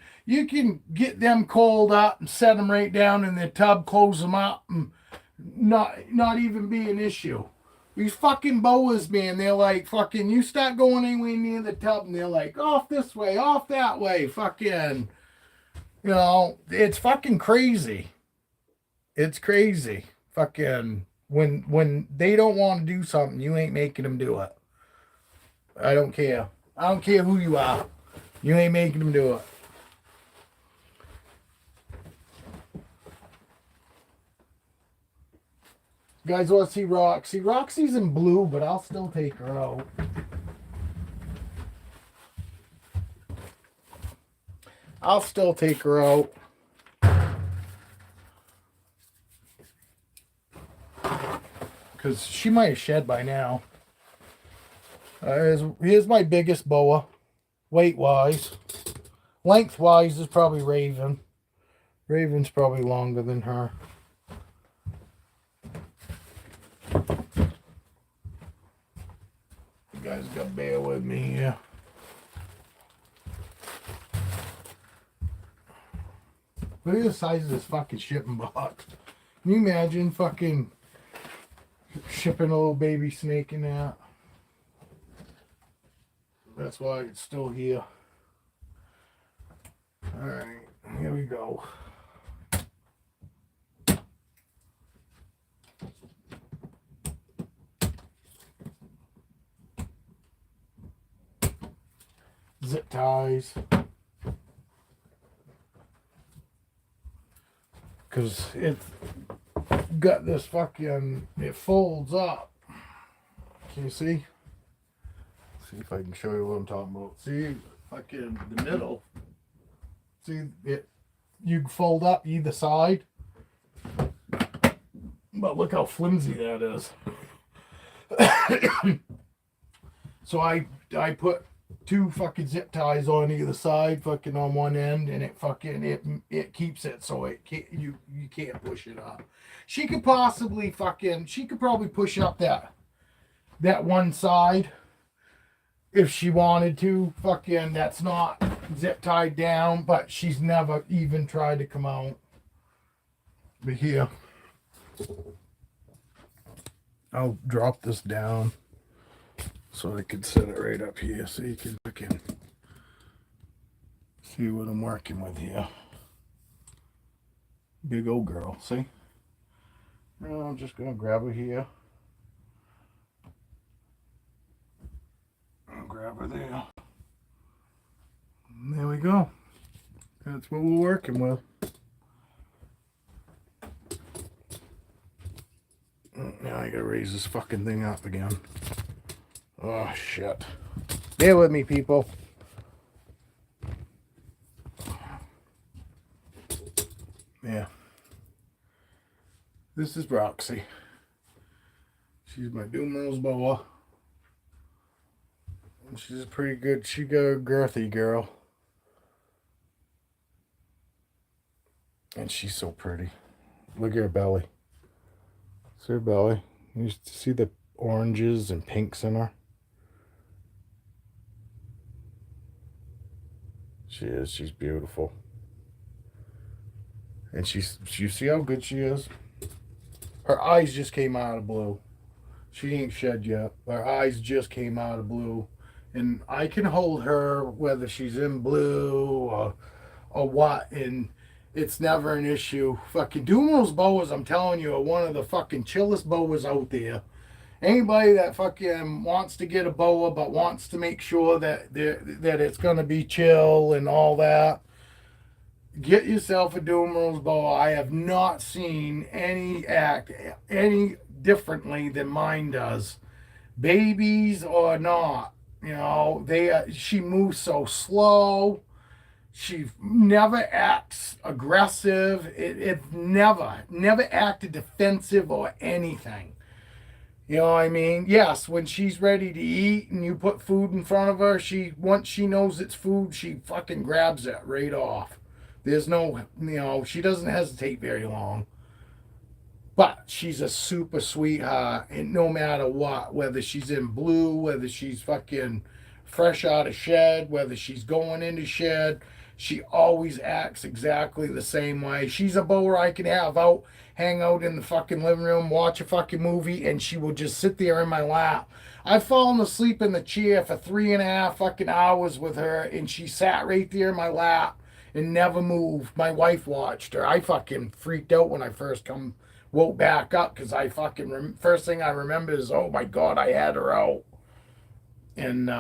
get them coiled up and set them right down in the tub, close them up, and not even be an issue. These fucking boas, man, they're like fucking. You start going anywhere near the tub, and they're like off this way, off that way, fucking. It's fucking crazy. It's crazy. Fucking when they don't want to do something, you ain't making them do it. I don't care. I don't care who you are. You ain't making them do it. You guys want to see Roxy? Roxy's in blue, but I'll still take her out. I'll still take her out. Because she might have shed by now. Here's my biggest boa. Weight-wise. Length-wise is probably Raven. Raven's probably longer than her. You guys gotta bear with me here. Look at the size of this fucking shipping box. Can you imagine fucking shipping a little baby snake in that? That's why it's still here. Alright, here we go. zip ties. Because it's got this fucking, it folds up. Can you see? See if I can show you what I'm talking about. See, fucking the middle. See, it, you fold up either side. But look how flimsy that is. So I put 2 fucking zip ties on either side, fucking on one end, and it fucking it keeps it so it can't, you can't push it up. She could probably push up that one side if she wanted to. Fucking that's not zip tied down, but she's never even tried to come out. But here, I'll drop this down so I can set it right up here so you can fucking see what I'm working with here. Big old girl, see? Now I'm just gonna grab her here. I'll grab her there. And there we go. That's what we're working with. Now I gotta raise this fucking thing up again. Oh shit. Bear with me, people. Yeah. This is Roxy. She's my Doomrose boa. And she's a pretty good, she got a girthy girl. And she's so pretty. Look at her belly. See her belly? You see the oranges and pinks in her? She is. She's beautiful. And you see how good she is? Her eyes just came out of blue. She ain't shed yet. Her eyes just came out of blue. And I can hold her whether she's in blue or what, and it's never an issue. Fucking Doomrose boas, I'm telling you, are one of the fucking chillest boas out there. Anybody that fucking wants to get a boa but wants to make sure that it's going to be chill and all that, get yourself a Doomrose boa. I have not seen any act any differently than mine does. Babies or not, you know, she moves so slow. She never acts aggressive. It never acted defensive or anything. You know what I mean? Yes, when she's ready to eat and you put food in front of her, once she knows it's food, she fucking grabs it right off. There's no, you know, she doesn't hesitate very long. But she's a super sweetheart, and no matter what, whether she's in blue, whether she's fucking fresh out of shed, whether she's going into shed, she always acts exactly the same way. She's a boa I can have out, hang out in the fucking living room, watch a fucking movie, and she will just sit there in my lap. I've fallen asleep in the chair for 3.5 fucking hours with her, and she sat right there in my lap and never moved. My wife watched her. I fucking freaked out when I first woke back up, because I fucking first thing I remember is, oh my god, I had her out. And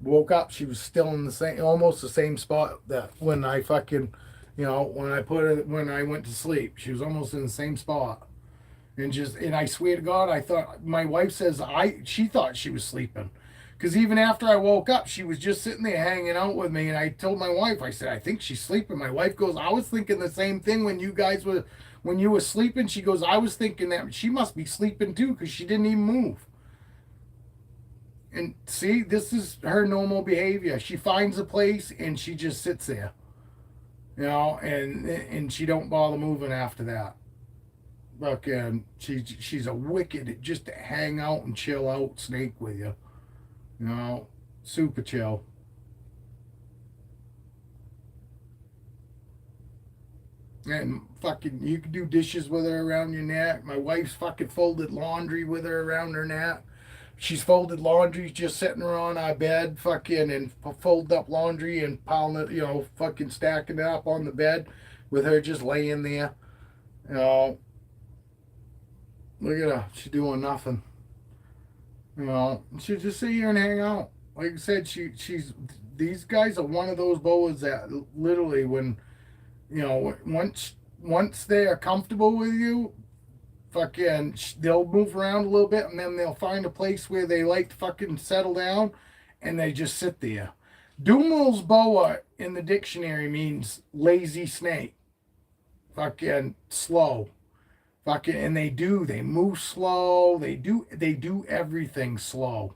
woke up, she was still in the same, almost the same spot that when I fucking, you know, when I went to sleep. She was almost in the same spot. And I swear to God, I thought, my wife says she thought she was sleeping. Because even after I woke up, she was just sitting there hanging out with me. And I told my wife, I said, I think she's sleeping. My wife goes, I was thinking the same thing when you were sleeping. She goes, I was thinking that she must be sleeping too, because she didn't even move. And see, this is her normal behavior. She finds a place and she just sits there. You know, and she don't bother moving after that. Look, and she's a wicked, just to hang out and chill out snake with you. You know, super chill. And fucking, you can do dishes with her around your neck. My wife's fucking folded laundry with her around her neck. She's folded laundry, just sitting her on our bed, fucking, and folded up laundry and piling it, you know, fucking stacking it up on the bed with her just laying there. You know, look at her. She's doing nothing. You know, she just sit here and hang out. like I said, these guys are one of those boas that literally when once they are comfortable with you, fucking they'll move around a little bit and then they'll find a place where they like to fucking settle down and they just sit there. Dumel's boa in the dictionary means lazy snake. Fucking slow. Fucking and they move slow. They do everything slow.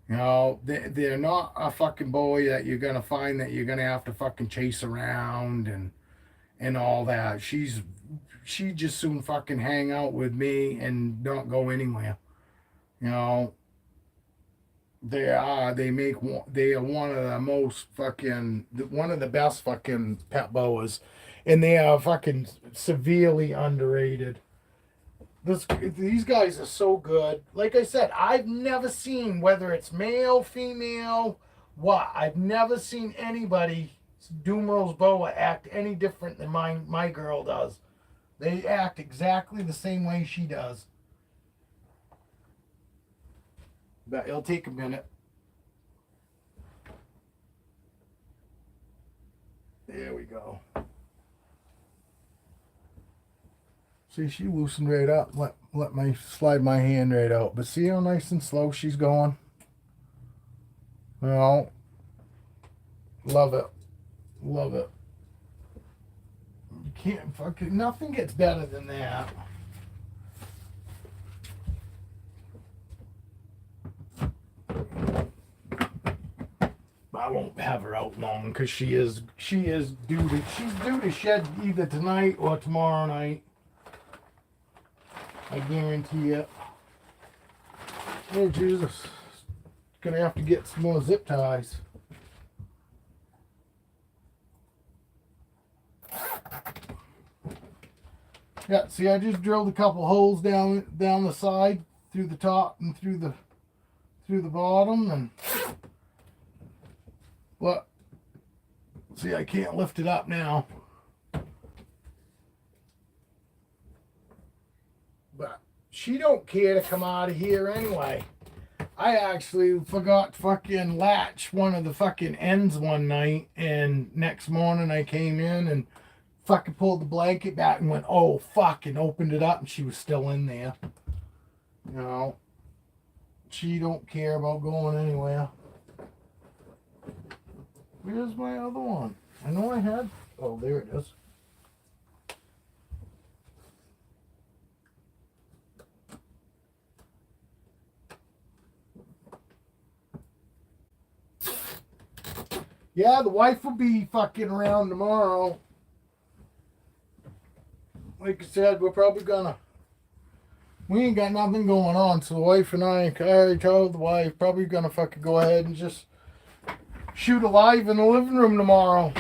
They're not a fucking boa that you're gonna find that you're gonna have to fucking chase around and all that. She just soon fucking hang out with me and not go anywhere. You know, they are one of the most fucking one of the best fucking pet boas, and they are fucking severely underrated. These guys are so good. Like I said, I've never seen whether it's male, female, what. I've never seen anybody Dumero's boa act any different than my girl does. They act exactly the same way she does. But it'll take a minute. There we go. See, she loosened right up. Let me slide my hand right out. But see how nice and slow she's going? Well, love it. Love it. You can't fucking, nothing gets better than that. I won't have her out long because she's due to shed either tonight or tomorrow night. I guarantee it. Oh Jesus. Gonna have to get some more zip ties. Yeah, see, I just drilled a couple holes down the side, through the top and through the bottom, and look. See, I can't lift it up now. But she don't care to come out of here anyway. I actually forgot to fucking latch one of the fucking ends one night, and next morning I came in and fucking pulled the blanket back and went, oh fuck, and opened it up and she was still in there. She don't care about going anywhere. Where's my other one? I know I had, oh, there it is. Yeah, the wife will be fucking around tomorrow. Like I said, we ain't got nothing going on, so the wife and I already told the wife, probably gonna fucking go ahead and just shoot a live in the living room tomorrow.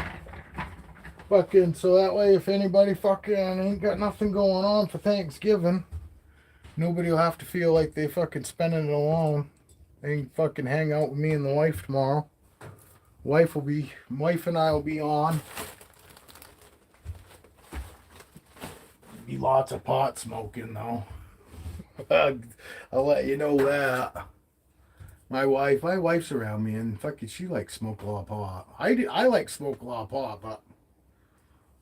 Fucking, so that way if anybody fucking ain't got nothing going on for Thanksgiving, nobody will have to feel like they fucking spending it alone. They can fucking hang out with me and the wife tomorrow. Wife and I will be on. Be lots of pot smoking though. I'll let you know that. My wife's around me and fucking she likes smoke a lot of pot. I like smoke a lot of pot, but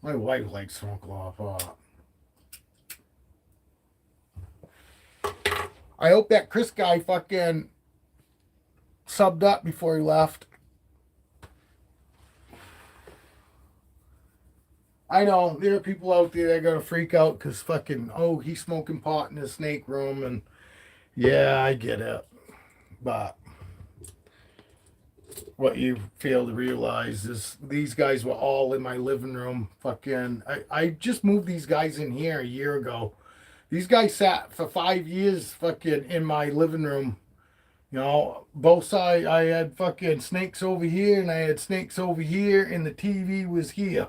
my wife likes smoke a lot of pot. I hope that Chris guy fucking subbed up before he left. I know there are people out there that are gonna freak out because fucking, oh, he's smoking pot in his snake room, and yeah, I get it. But what you fail to realize is these guys were all in my living room. Fucking, I just moved these guys in here a year ago. These guys sat for 5 years fucking in my living room. Both sides, I had fucking snakes over here and I had snakes over here, and the TV was here.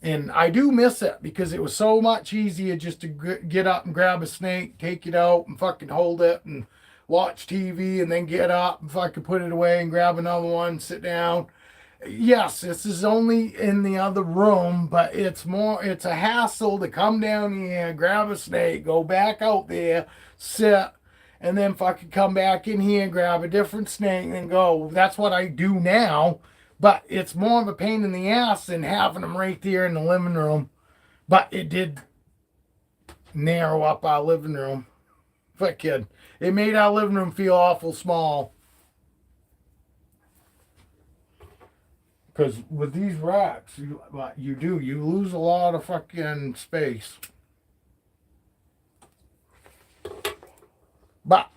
And I do miss it because it was so much easier just to get up and grab a snake, take it out and fucking hold it and watch TV, and then get up and fucking put it away and grab another one, sit down. Yes, this is only in the other room, but it's a hassle to come down here, grab a snake, go back out there, sit, and then fucking come back in here and grab a different snake and go. That's what I do now. But it's more of a pain in the ass than having them right there in the living room. But it did narrow up our living room. Fucking, it made our living room feel awful small. Because with these racks, you lose a lot of fucking space. But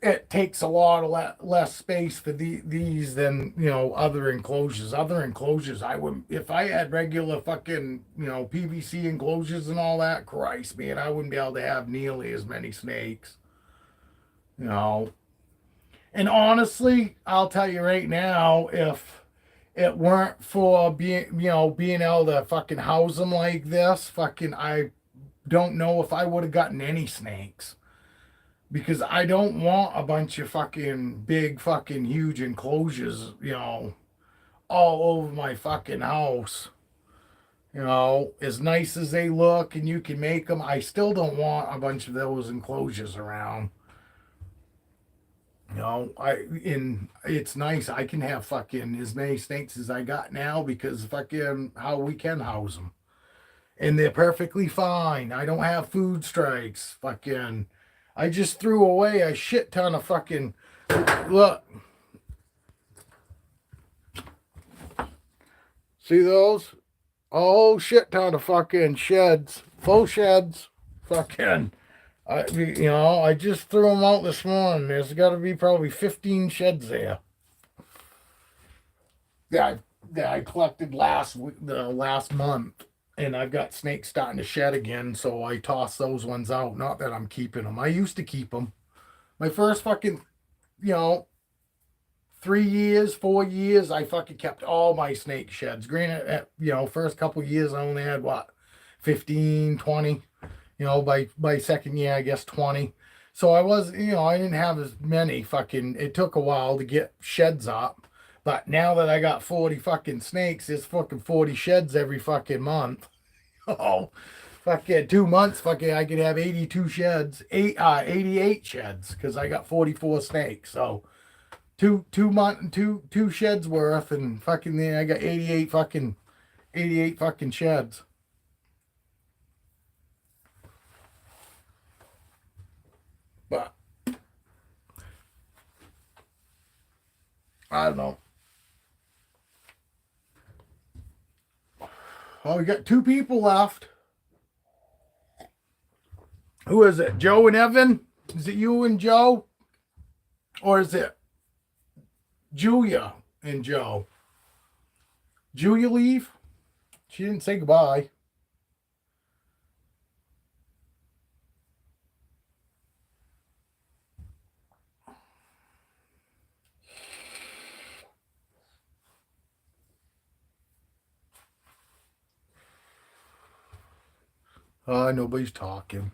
it takes a lot of less space for these than, other enclosures. Other enclosures, I would, if I had regular fucking, PVC enclosures and all that, Christ, man, I wouldn't be able to have nearly as many snakes. And honestly, I'll tell you right now, if it weren't for being able to fucking house them like this, fucking, I don't know if I would have gotten any snakes. Because I don't want a bunch of fucking big fucking huge enclosures, all over my fucking house. As nice as they look and you can make them, I still don't want a bunch of those enclosures around. It's nice. I can have fucking as many snakes as I got now because fucking how we can house them. And they're perfectly fine. I don't have food strikes. Fucking, I just threw away a shit ton of fucking, look. See those? A whole shit ton of fucking sheds. Full sheds. Fucking. I just threw them out this morning. There's got to be probably 15 sheds there. That I collected the last month. And I've got snakes starting to shed again, so I tossed those ones out. Not that I'm keeping them. I used to keep them. My first fucking, 3 years, 4 years, I fucking kept all my snake sheds. Granted, first couple years I only had, 15, 20. By second year, I guess 20. So I was, I didn't have as many fucking, it took a while to get sheds up. But now that I got 40 fucking snakes, there's fucking 40 sheds every fucking month. Oh, fucking 2 months, fucking I could have 82 sheds, 88 sheds, because I got 44 snakes. So two sheds worth, and fucking then I got 88 fucking sheds. But I don't know. Well, we got 2 people left. Who is it? Joe and Evan? Is it you and Joe? Or is it Julia and Joe? Julia leave? She didn't say goodbye. Nobody's talking.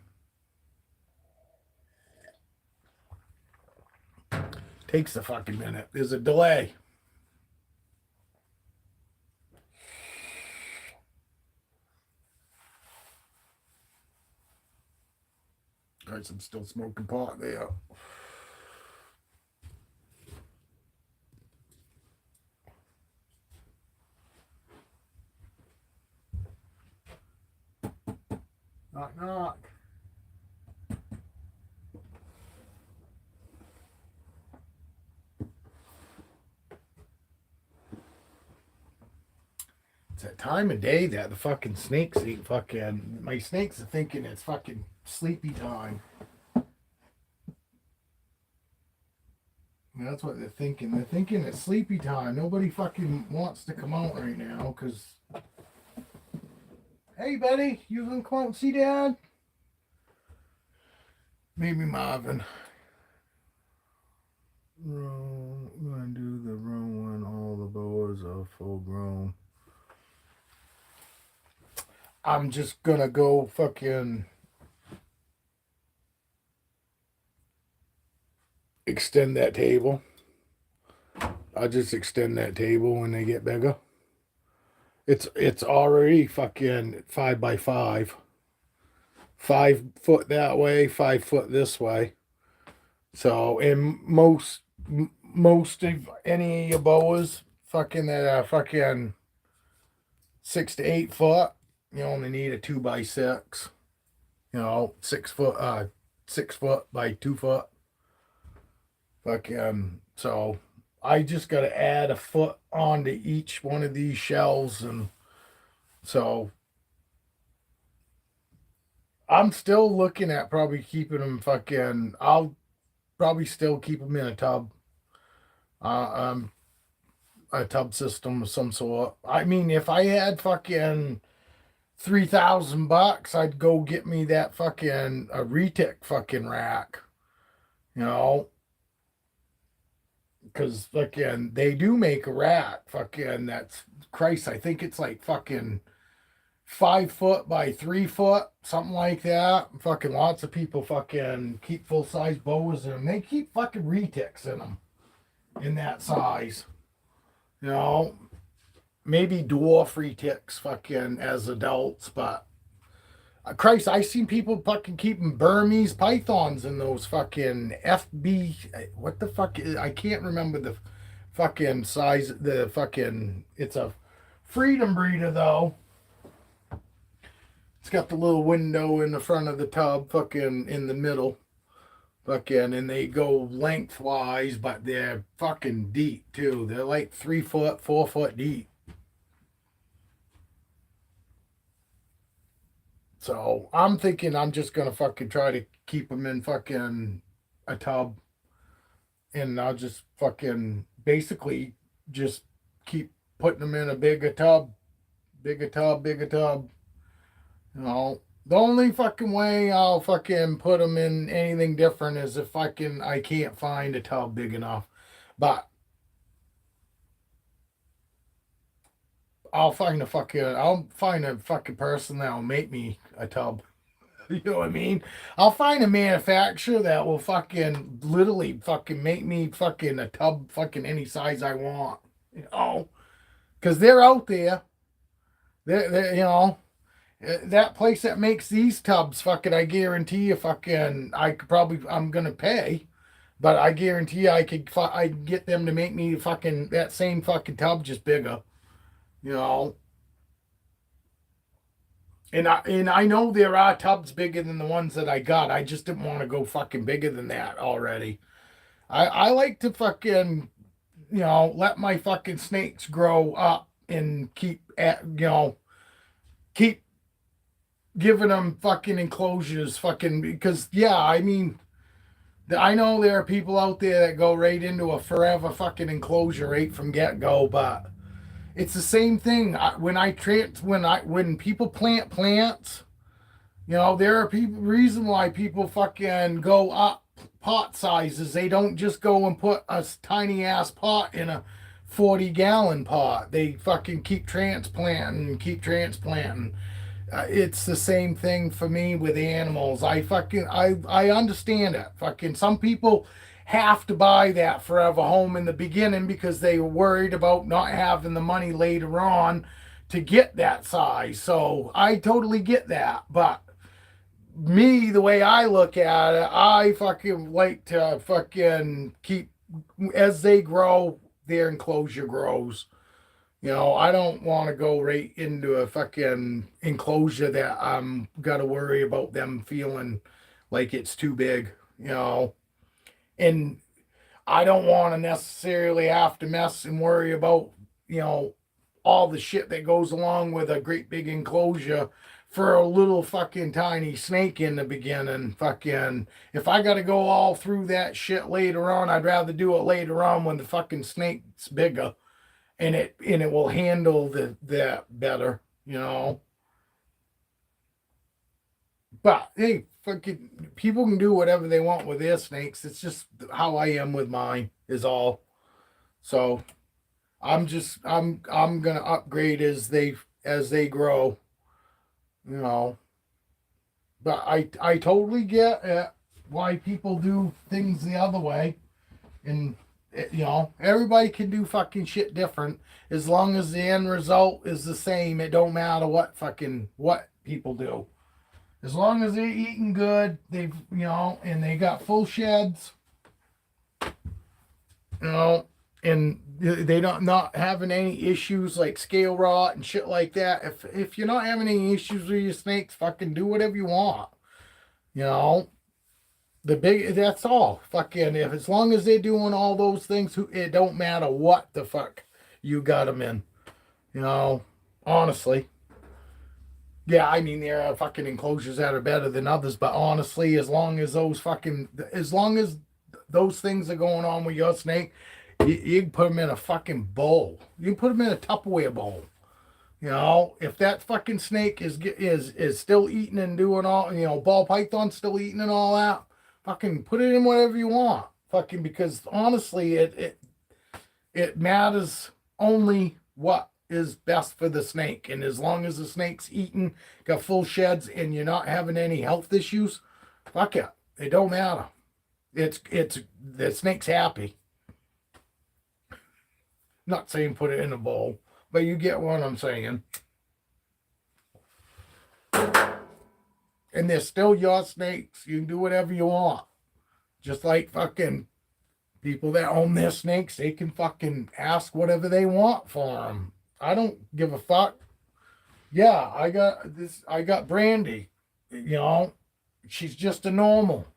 Takes a fucking minute. There's a delay. Guys, I'm still smoking pot there. Knock, knock. It's that time of day that the fucking snakes ain't fucking. My snakes are thinking it's fucking sleepy time. That's what they're thinking. They're thinking it's sleepy time. Nobody fucking wants to come out right now because. Hey, buddy, you gonna come out and see Dad? Maybe Marvin. I'm gonna do the room when all the boas are full grown. I'm just gonna go fucking extend that table. I'll just extend that table when they get bigger. It's already fucking 5 by 5. 5 foot that way, 5 foot this way. So, and most of any of your boas fucking that are fucking 6 to 8 foot, you only need a 2x6. 6 foot, 6 foot by 2 foot. So I just got to add a foot onto each one of these shelves, and so I'm still looking at probably keeping them fucking. I'll probably still keep them in a tub. Um, a tub system of some sort. I mean, if I had fucking $3,000, I'd go get me that fucking a retic fucking rack. You know, because fucking they do make a rack. Fucking that's Christ. I think it's like fucking 5 foot by 3 foot, something like that. Fucking lots of people fucking keep full size boas in them. They keep fucking retics in them in that size. You know, maybe dwarf retics fucking as adults, but Christ, I seen people fucking keeping Burmese pythons in those fucking FB. What the fuck? I can't remember the fucking size. The fucking. It's a freedom breeder though. It's got the little window in the front of the tub, fucking in the middle, fucking, and they go lengthwise, but they're fucking deep too. They're like 3 foot, 4 foot deep. So I'm thinking I'm just gonna fucking try to keep them in fucking a tub, and I'll just fucking basically just keep putting them in a bigger tub, bigger tub, bigger tub. The only fucking way I'll fucking put them in anything different is if I can't find a tub big enough, but I'll find a fucking person that'll make me a tub. You know what I mean? I'll find a manufacturer that will fucking literally fucking make me fucking a tub fucking any size I want. You know? Because they're out there. That place that makes these tubs, fucking, I guarantee you, fucking, I'm gonna pay, but I guarantee you, I can get them to make me fucking that same fucking tub just bigger, you know. And I know there are tubs bigger than the ones that I got. I just didn't want to go fucking bigger than that already. I like to fucking, let my fucking snakes grow up and keep giving them fucking enclosures, fucking, because yeah, I mean, I know there are people out there that go right into a forever fucking enclosure right from get go, but it's the same thing. When people plant plants, there are reason why people fucking go up pot sizes. They don't just go and put a tiny ass pot in a 40-gallon pot. They fucking keep transplanting and keep transplanting. It's the same thing for me with animals. I understand it. Fucking some people have to buy that forever home in the beginning because they were worried about not having the money later on to get that size. So I totally get that. But me, the way I look at it, I fucking like to fucking keep, as they grow, their enclosure grows. I don't want to go right into a fucking enclosure that I'm got to worry about them feeling like it's too big, and I don't want to necessarily have to mess and worry about, all the shit that goes along with a great big enclosure for a little fucking tiny snake in the beginning. Fucking, if I got to go all through that shit later on, I'd rather do it later on when the fucking snake's bigger and it will handle that better, But hey, fucking people can do whatever they want with their snakes. It's just how I am with mine is all. So I'm gonna upgrade as they grow, you know. But I totally get why people do things the other way, and everybody can do fucking shit different as long as the end result is the same. It don't matter what people do. As long as they're eating good, and they got full sheds, you know, and they don't not having any issues like scale rot and shit like that. If you're not having any issues with your snakes, fucking do whatever you want. You know, that's all. Fucking if as long as they're doing all those things, it don't matter what the fuck you got them in. You know, honestly. Yeah, I mean there are fucking enclosures that are better than others, but honestly, as long as those things are going on with your snake, you can put them in a fucking bowl. You can put them in a Tupperware bowl. You know, if that fucking snake is still eating and doing all, you know, ball python still eating and all that, fucking put it in whatever you want. Fucking because honestly, it matters only what is best for the snake. And as long as the snake's eating, got full sheds, and you're not having any health issues, fuck it. It don't matter. It's the snake's happy. Not saying put it in a bowl, but you get what I'm saying. And they're still your snakes. You can do whatever you want. Just like fucking people that own their snakes, they can fucking ask whatever they want for them. I don't give a fuck. Yeah, I got Brandy. You know, she's just a normal.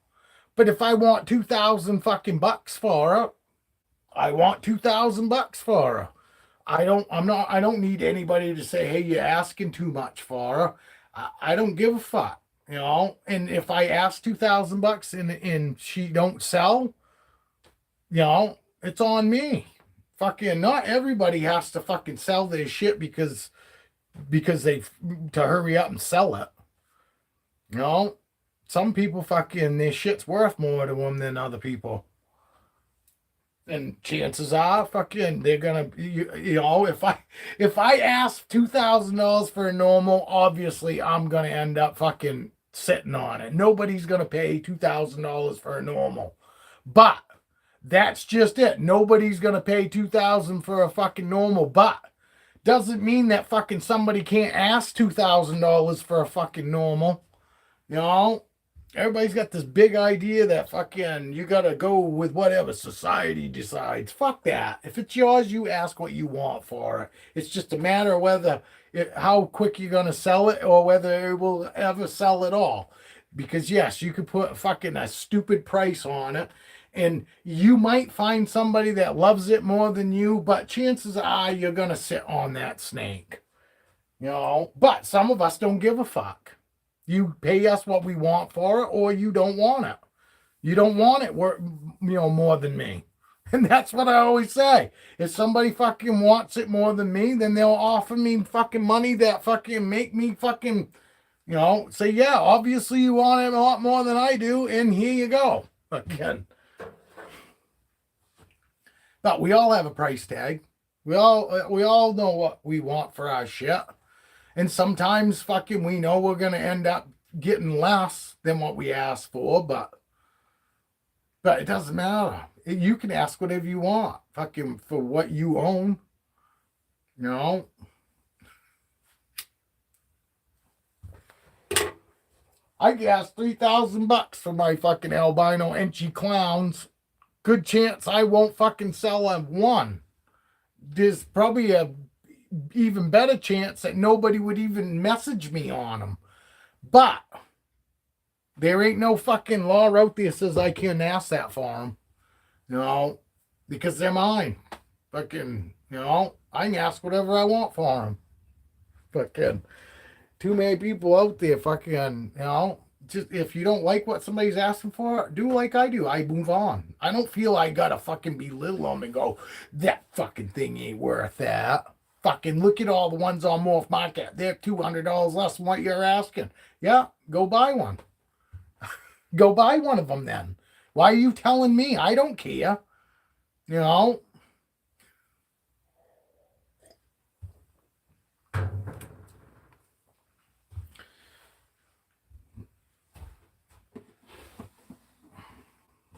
But if I want 2,000 fucking bucks for her, I want 2,000 bucks for her. I don't need anybody to say, hey, you're asking too much for her. I don't give a fuck. You know, and if I ask 2,000 bucks and she don't sell, you know, it's on me. Fucking not everybody has to fucking sell their shit because they to hurry up and sell it. You know, some people fucking their shit's worth more to them than other people. And chances are, fucking, they're gonna, you know, if I ask $2,000 for a normal, obviously I'm gonna end up fucking sitting on it. Nobody's gonna pay $2,000 for a normal, but that's just it. Nobody's gonna pay $2,000 for a fucking normal, but doesn't mean that fucking somebody can't ask $2,000 for a fucking normal. You know, everybody's got this big idea that fucking you gotta go with whatever society decides. Fuck that. If it's yours, you ask what you want for it. It's just a matter of how quick you're gonna sell it or whether it will ever sell at all. Because yes, you could put fucking a stupid price on it, and you might find somebody that loves it more than you, but chances are you're gonna sit on that snake. You know, but some of us don't give a fuck. You pay us what we want for it, or you don't want it. You don't want it, more than me. And that's what I always say. If somebody fucking wants it more than me, then they'll offer me fucking money that fucking make me fucking, say, yeah, obviously you want it a lot more than I do, and here you go. Again. But we all have a price tag. We all know what we want for our shit. And sometimes fucking we know we're going to end up getting less than what we asked for, but it doesn't matter. You can ask whatever you want, fucking for what you own. You know? I asked $3,000 for my fucking albino Enchi clowns. Good chance I won't fucking sell one. There's probably a even better chance that nobody would even message me on them. But there ain't no fucking law out there says I can't ask that for them. Because they're mine. Fucking, I can ask whatever I want for them. Fucking, too many people out there fucking, just if you don't like what somebody's asking for, do like I do. I move on. I don't feel I gotta fucking belittle them and go, that fucking thing ain't worth that. Fucking look at all the ones on Morph Market. They're $200 less than what you're asking. Yeah, go buy one. Go buy one of them then. Why are you telling me? I don't care.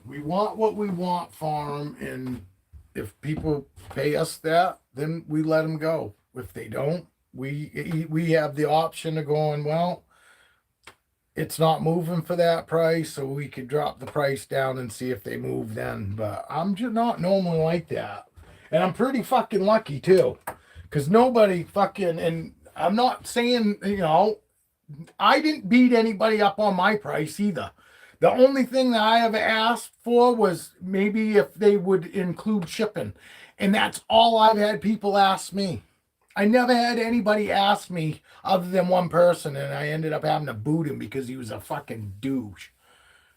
We want what we want for them, and if people pay us that, then we let them go. If they don't, we have the option of going, well, it's not moving for that price, so we could drop the price down and see if they move then. But I'm just not normally like that. And I'm pretty fucking lucky too. Because nobody fucking, and I'm not saying, I didn't beat anybody up on my price either. The only thing that I ever asked for was maybe if they would include shipping. And that's all I've had people ask me. I never had anybody ask me other than one person, and I ended up having to boot him because he was a fucking douche.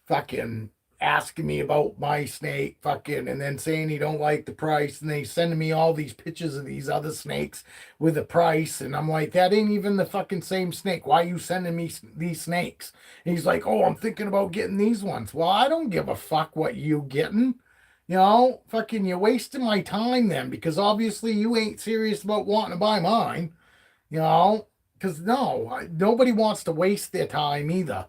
Fucking asking me about my snake, fucking, and then saying he don't like the price, and they sending me all these pictures of these other snakes with the price, and I'm like, that ain't even the fucking same snake. Why are you sending me these snakes? And he's like, oh, I'm thinking about getting these ones. Well, I don't give a fuck what you getting. Fucking, you're wasting my time then, because obviously you ain't serious about wanting to buy mine, because no, nobody wants to waste their time either.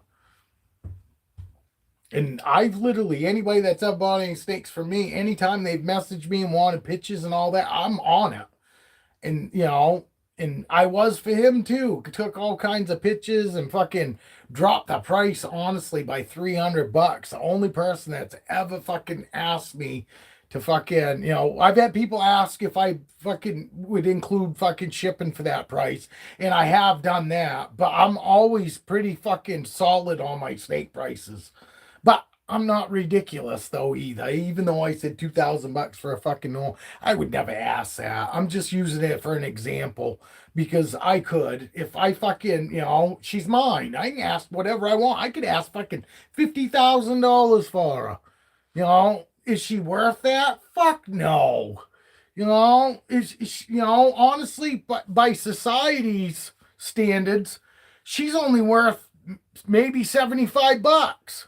And I've literally, anybody that's ever bought any snakes from me, anytime they've messaged me and wanted pictures and all that, I'm on it. And, and I was for him too. Took all kinds of pictures and fucking dropped the price, honestly, by $300. The only person that's ever fucking asked me to fucking, I've had people ask if I fucking would include fucking shipping for that price. And I have done that. But I'm always pretty fucking solid on my snake prices. But I'm not ridiculous though either. Even though I said $2,000 for a fucking normal, I would never ask that. I'm just using it for an example because I could. If I fucking, she's mine. I can ask whatever I want. I could ask fucking $50,000 for her. Is she worth that? Fuck no. Honestly, but by society's standards, she's only worth maybe $75.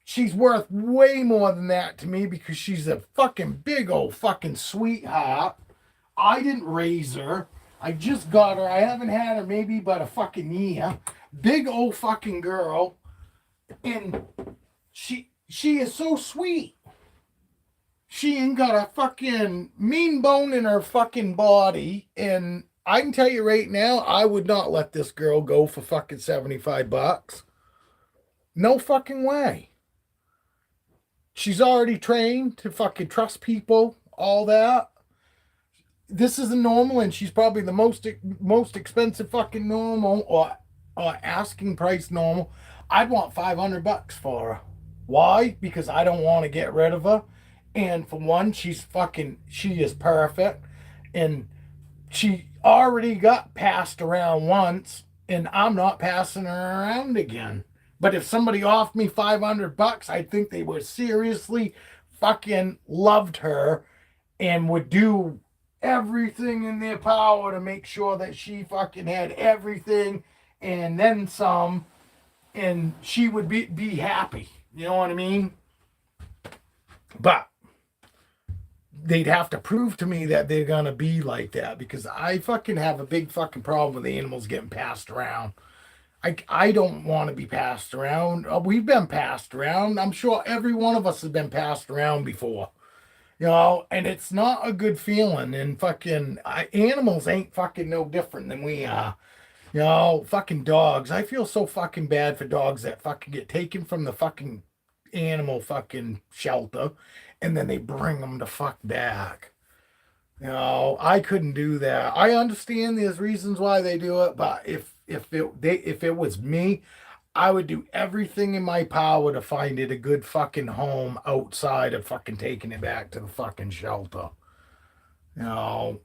She's worth way more than that to me because she's a fucking big old fucking sweetheart. I didn't raise her. I just got her. I haven't had her maybe but a fucking year. Big old fucking girl. And she is so sweet. She ain't got a fucking mean bone in her fucking body. And I can tell you right now, I would not let this girl go for fucking $75. No fucking way. She's already trained to fucking trust people, all that. This isn't normal, and she's probably the most expensive fucking normal or asking price normal. I'd want $500 for her. Why? Because I don't want to get rid of her. And for one, she is perfect. And she already got passed around once, and I'm not passing her around again. But if somebody offered me $500, I think they would seriously fucking loved her and would do everything in their power to make sure that she fucking had everything and then some, and she would be happy. You know what I mean? But they'd have to prove to me that they're gonna be like that, because I fucking have a big fucking problem with animals getting passed around. I don't want to be passed around. We've been passed around. I'm sure every one of us has been passed around before. And it's not a good feeling. And fucking animals ain't fucking no different than we are. Fucking dogs. I feel so fucking bad for dogs that fucking get taken from the fucking animal fucking shelter and then they bring them the fuck back. I couldn't do that. I understand there's reasons why they do it, but if it was me, I would do everything in my power to find it a good fucking home outside of fucking taking it back to the fucking shelter. And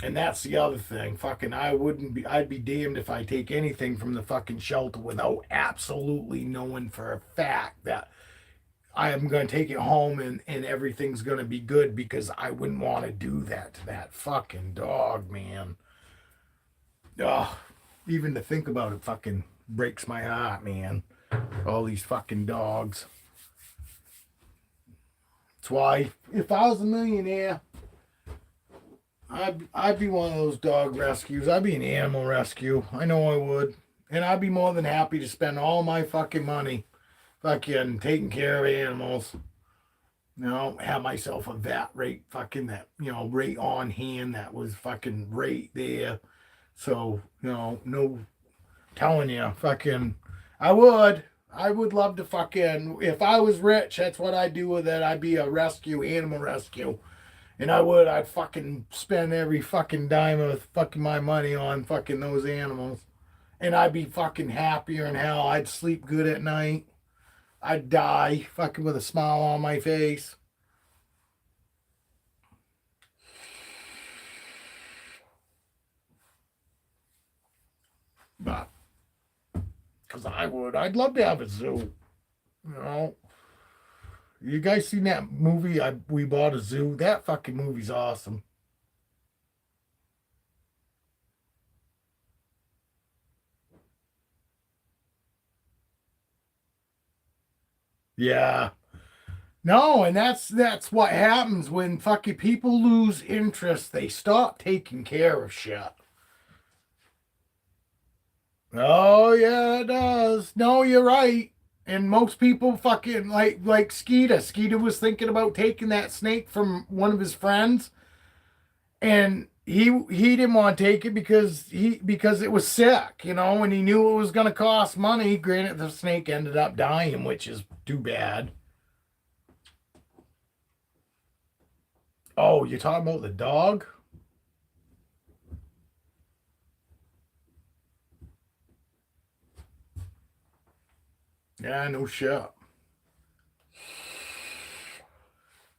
that's the other thing. Fucking, I'd be damned if I take anything from the fucking shelter without absolutely knowing for a fact that I am going to take it home and everything's going to be good, because I wouldn't want to do that to that fucking dog, man. Ugh, even to think about it fucking breaks my heart, man. All these fucking dogs. That's why if I was a millionaire, I'd be one of those dog rescues. I'd be an animal rescue. I know I would. And I'd be more than happy to spend all my fucking money fucking taking care of animals. Have myself a vet right fucking that, right on hand that was fucking right there. So, no Telling you, fucking, I would. I would love to fucking, if I was rich, that's what I'd do with it. I'd be a rescue, animal rescue. And I'd fucking spend every fucking dime of fucking my money on fucking those animals. And I'd be fucking happier in hell. I'd sleep good at night. I'd die fucking with a smile on my face. But, because I would. I'd love to have a zoo. You know? You guys seen that movie? We bought a zoo. That fucking movie's awesome. Yeah. No, and that's what happens when fucking people lose interest. They stop taking care of shit. Oh yeah, it does. No, you're right. And most people fucking like Skeeta. Skeeta was thinking about taking that snake from one of his friends, and he didn't want to take it because it was sick, you know, and he knew it was going to cost money. Granted, the snake ended up dying, which is too bad. Oh, you're talking about the dog? Yeah, no shit.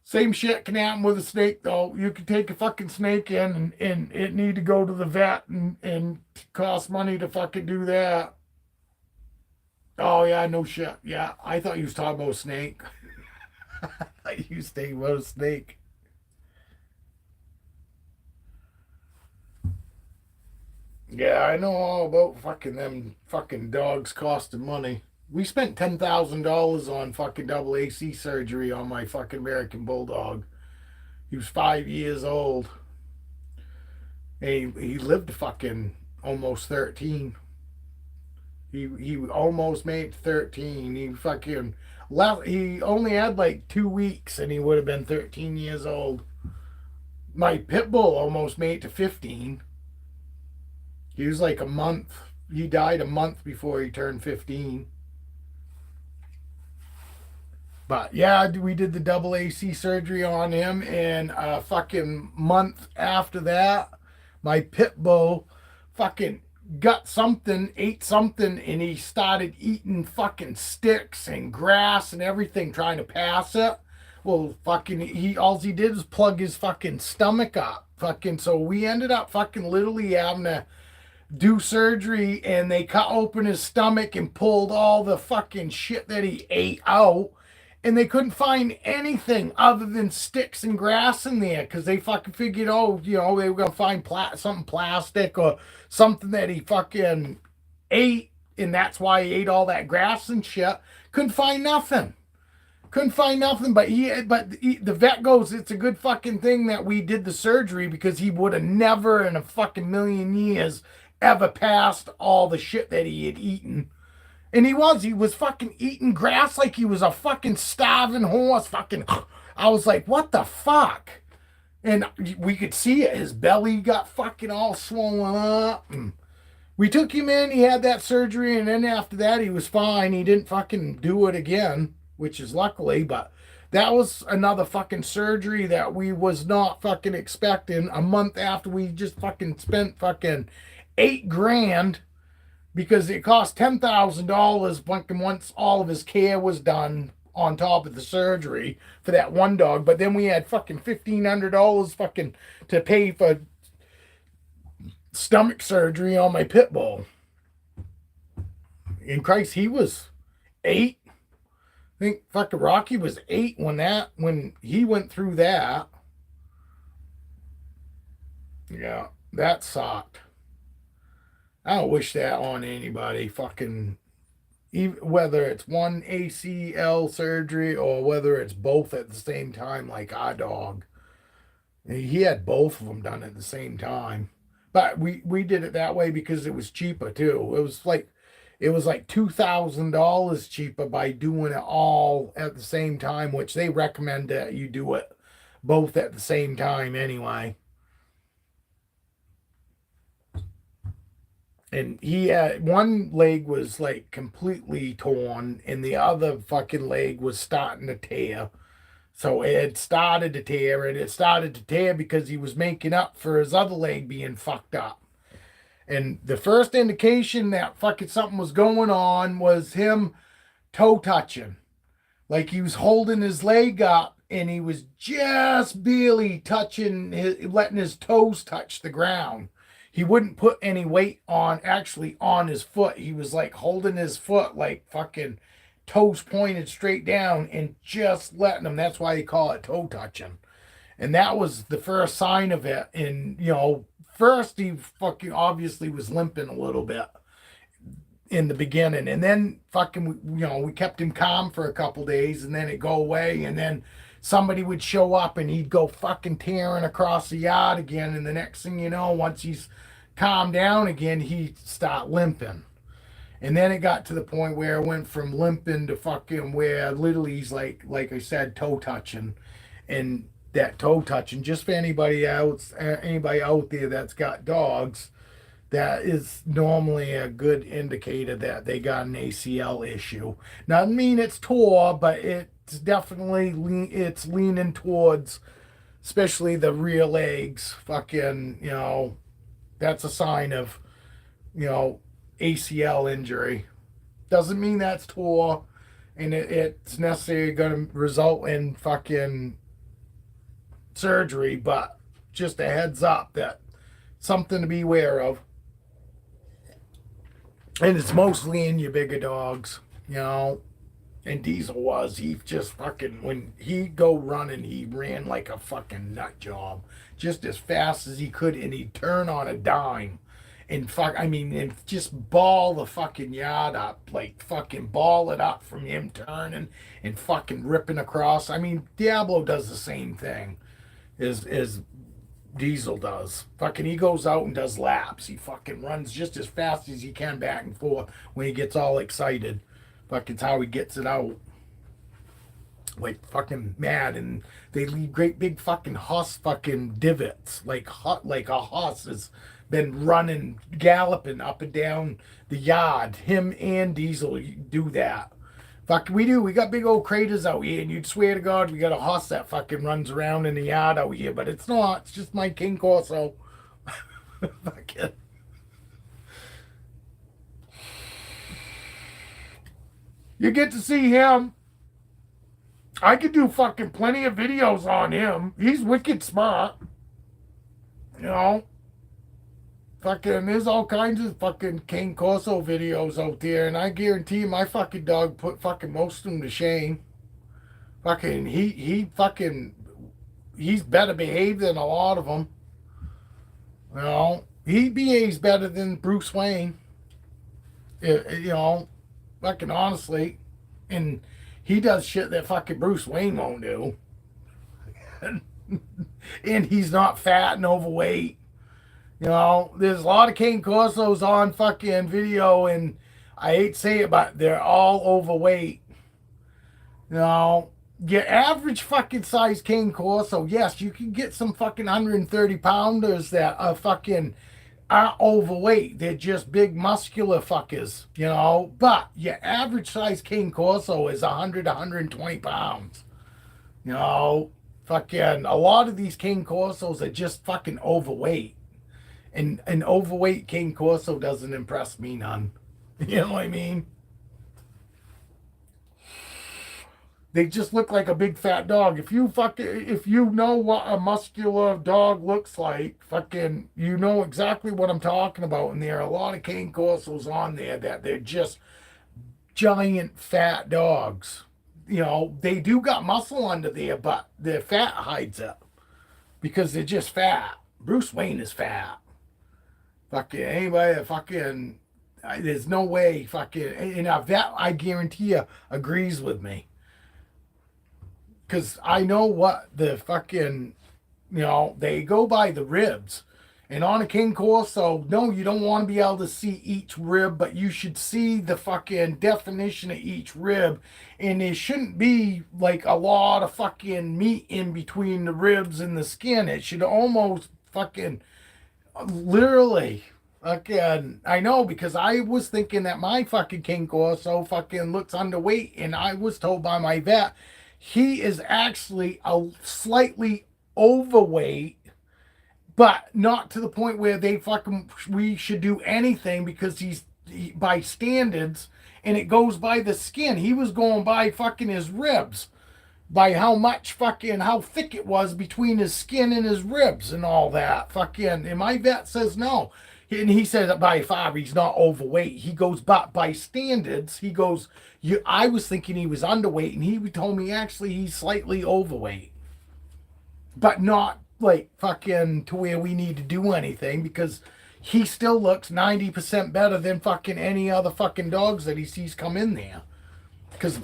Same shit can happen with a snake though. You can take a fucking snake in and it need to go to the vet and cost money to fucking do that. Oh yeah, no shit. Yeah, I thought you was talking about a snake. I thought you was thinking about a snake. Yeah, I know all about fucking them fucking dogs costing money. We spent $10,000 on fucking double AC surgery on my fucking American Bulldog. He was 5 years old. And he lived to fucking almost 13. He almost made 13. He fucking left. He only had like 2 weeks and he would have been 13 years old. My pit bull almost made it to 15. He was like a month. He died a month before he turned 15. But yeah, we did the double AC surgery on him, and a fucking month after that, my pit bull fucking got something, ate something, and he started eating fucking sticks and grass and everything, trying to pass it. Well, fucking, he all he did was plug his fucking stomach up. Fucking, so we ended up fucking literally having to do surgery, and they cut open his stomach and pulled all the fucking shit that he ate out, and they couldn't find anything other than sticks and grass in there because they fucking figured, oh, you know, they were gonna find something plastic or something that he fucking ate, and that's why he ate all that grass and shit. Couldn't find nothing. Couldn't find nothing, the vet goes, it's a good fucking thing that we did the surgery because he would have never in a fucking million years ever passed all the shit that he had eaten. And he was fucking eating grass like he was a fucking starving horse. Fucking, I was like, what the fuck? And we could see it. His belly got fucking all swollen up. And we took him in. He had that surgery, and then after that, he was fine. He didn't fucking do it again, which is luckily. But that was another fucking surgery that we was not fucking expecting. A month after we just fucking spent fucking 8 grand because it cost $10,000 once all of his care was done on top of the surgery for that one dog. But then we had fucking $1,500 fucking to pay for stomach surgery on my pit bull. In Christ, he was 8. I think fucking Rocky was 8 when he went through that. Yeah, that sucked. I don't wish that on anybody. Fucking, even, whether it's one ACL surgery or whether it's both at the same time, like our dog. He had both of them done at the same time. But we did it that way because it was cheaper too. It was like $2,000 cheaper by doing it all at the same time, which they recommend that you do it both at the same time anyway. And he had one leg was like completely torn, and the other fucking leg was starting to tear. So it had started to tear, and it started to tear because he was making up for his other leg being fucked up. And the first indication that fucking something was going on was him toe touching. Like he was holding his leg up and he was just barely touching letting his toes touch the ground. He wouldn't put any weight on actually on his foot. He was like holding his foot like fucking toes pointed straight down and just letting them. That's why they call it toe touching. And that was the first sign of it. And, first he fucking obviously was limping a little bit in the beginning. And then fucking, we kept him calm for a couple days and then it'd go away. And then somebody would show up and he'd go fucking tearing across the yard again. And the next thing you know, once he's calmed down again, he'd start limping. And then it got to the point where it went from limping to fucking where literally he's like I said, toe touching. And that toe touching, just for anybody else, anybody out there that's got dogs, that is normally a good indicator that they got an ACL issue. Now, I mean it's tore, but it's definitely it's leaning towards, especially the rear legs. Fucking, that's a sign of, ACL injury. Doesn't mean that's tore, and it's necessarily going to result in fucking surgery, but just a heads up that something to be aware of. And it's mostly in your bigger dogs, And Diesel he just fucking, when he'd go running, he ran like a fucking nut job, just as fast as he could, and he'd turn on a dime and and just ball the fucking yard up, like fucking ball it up from him turning and fucking ripping across. I mean, Diablo does the same thing as Diesel does. Fucking, he goes out and does laps. He fucking runs just as fast as he can back and forth when he gets all excited. Fucking, it's how he gets it out. Like fucking mad, and they leave great big fucking hoss fucking divots, like a hoss has been running, galloping up and down the yard. Him and Diesel do that. Fuck, we do. We got big old craters out here, and you'd swear to God we got a horse that fucking runs around in the yard out here, but it's not. It's just my King Corso. Fucking. You get to see him. I could do fucking plenty of videos on him. He's wicked smart. Fucking, there's all kinds of fucking King Corso videos out there, and I guarantee you my fucking dog put fucking most of them to shame. Fucking, he's better behaved than a lot of them. He behaves better than Bruce Wayne. Fucking honestly. And he does shit that fucking Bruce Wayne won't do. And he's not fat and overweight. There's a lot of King Corsos on fucking video, and I hate to say it, but they're all overweight. Your average fucking size King Corso, yes, you can get some fucking 130 pounders that are fucking aren't overweight. They're just big muscular fuckers, But your average size King Corso is 100, 120 pounds. Fucking a lot of these King Corsos are just fucking overweight. And an overweight King Corso doesn't impress me none. You know what I mean? They just look like a big fat dog. If you know what a muscular dog looks like, fucking, you know exactly what I'm talking about. And there are a lot of King Corsos on there that they're just giant fat dogs. They do got muscle under there, but their fat hides it because they're just fat. Bruce Wayne is fat. Fucking anybody that fucking, there's no way fucking, and a vet, I guarantee you, agrees with me. Because I know what the fucking, they go by the ribs. And on a King Corso, no, you don't want to be able to see each rib, but you should see the fucking definition of each rib. And there shouldn't be like a lot of fucking meat in between the ribs and the skin. It should almost fucking literally, Again, I know because I was thinking that my fucking King Corso fucking looks underweight, and I was told by my vet he is actually a slightly overweight, but not to the point where they fucking we should do anything because by standards, and it goes by the skin. He was going by fucking his ribs, by how much fucking how thick it was between his skin and his ribs and all that fucking. And my vet says no, and he says that by far he's not overweight. He goes, but by standards, he goes, you. I was thinking he was underweight, and he told me actually he's slightly overweight, but not like fucking to where we need to do anything because he still looks 90% better than fucking any other fucking dogs that he sees come in there. Because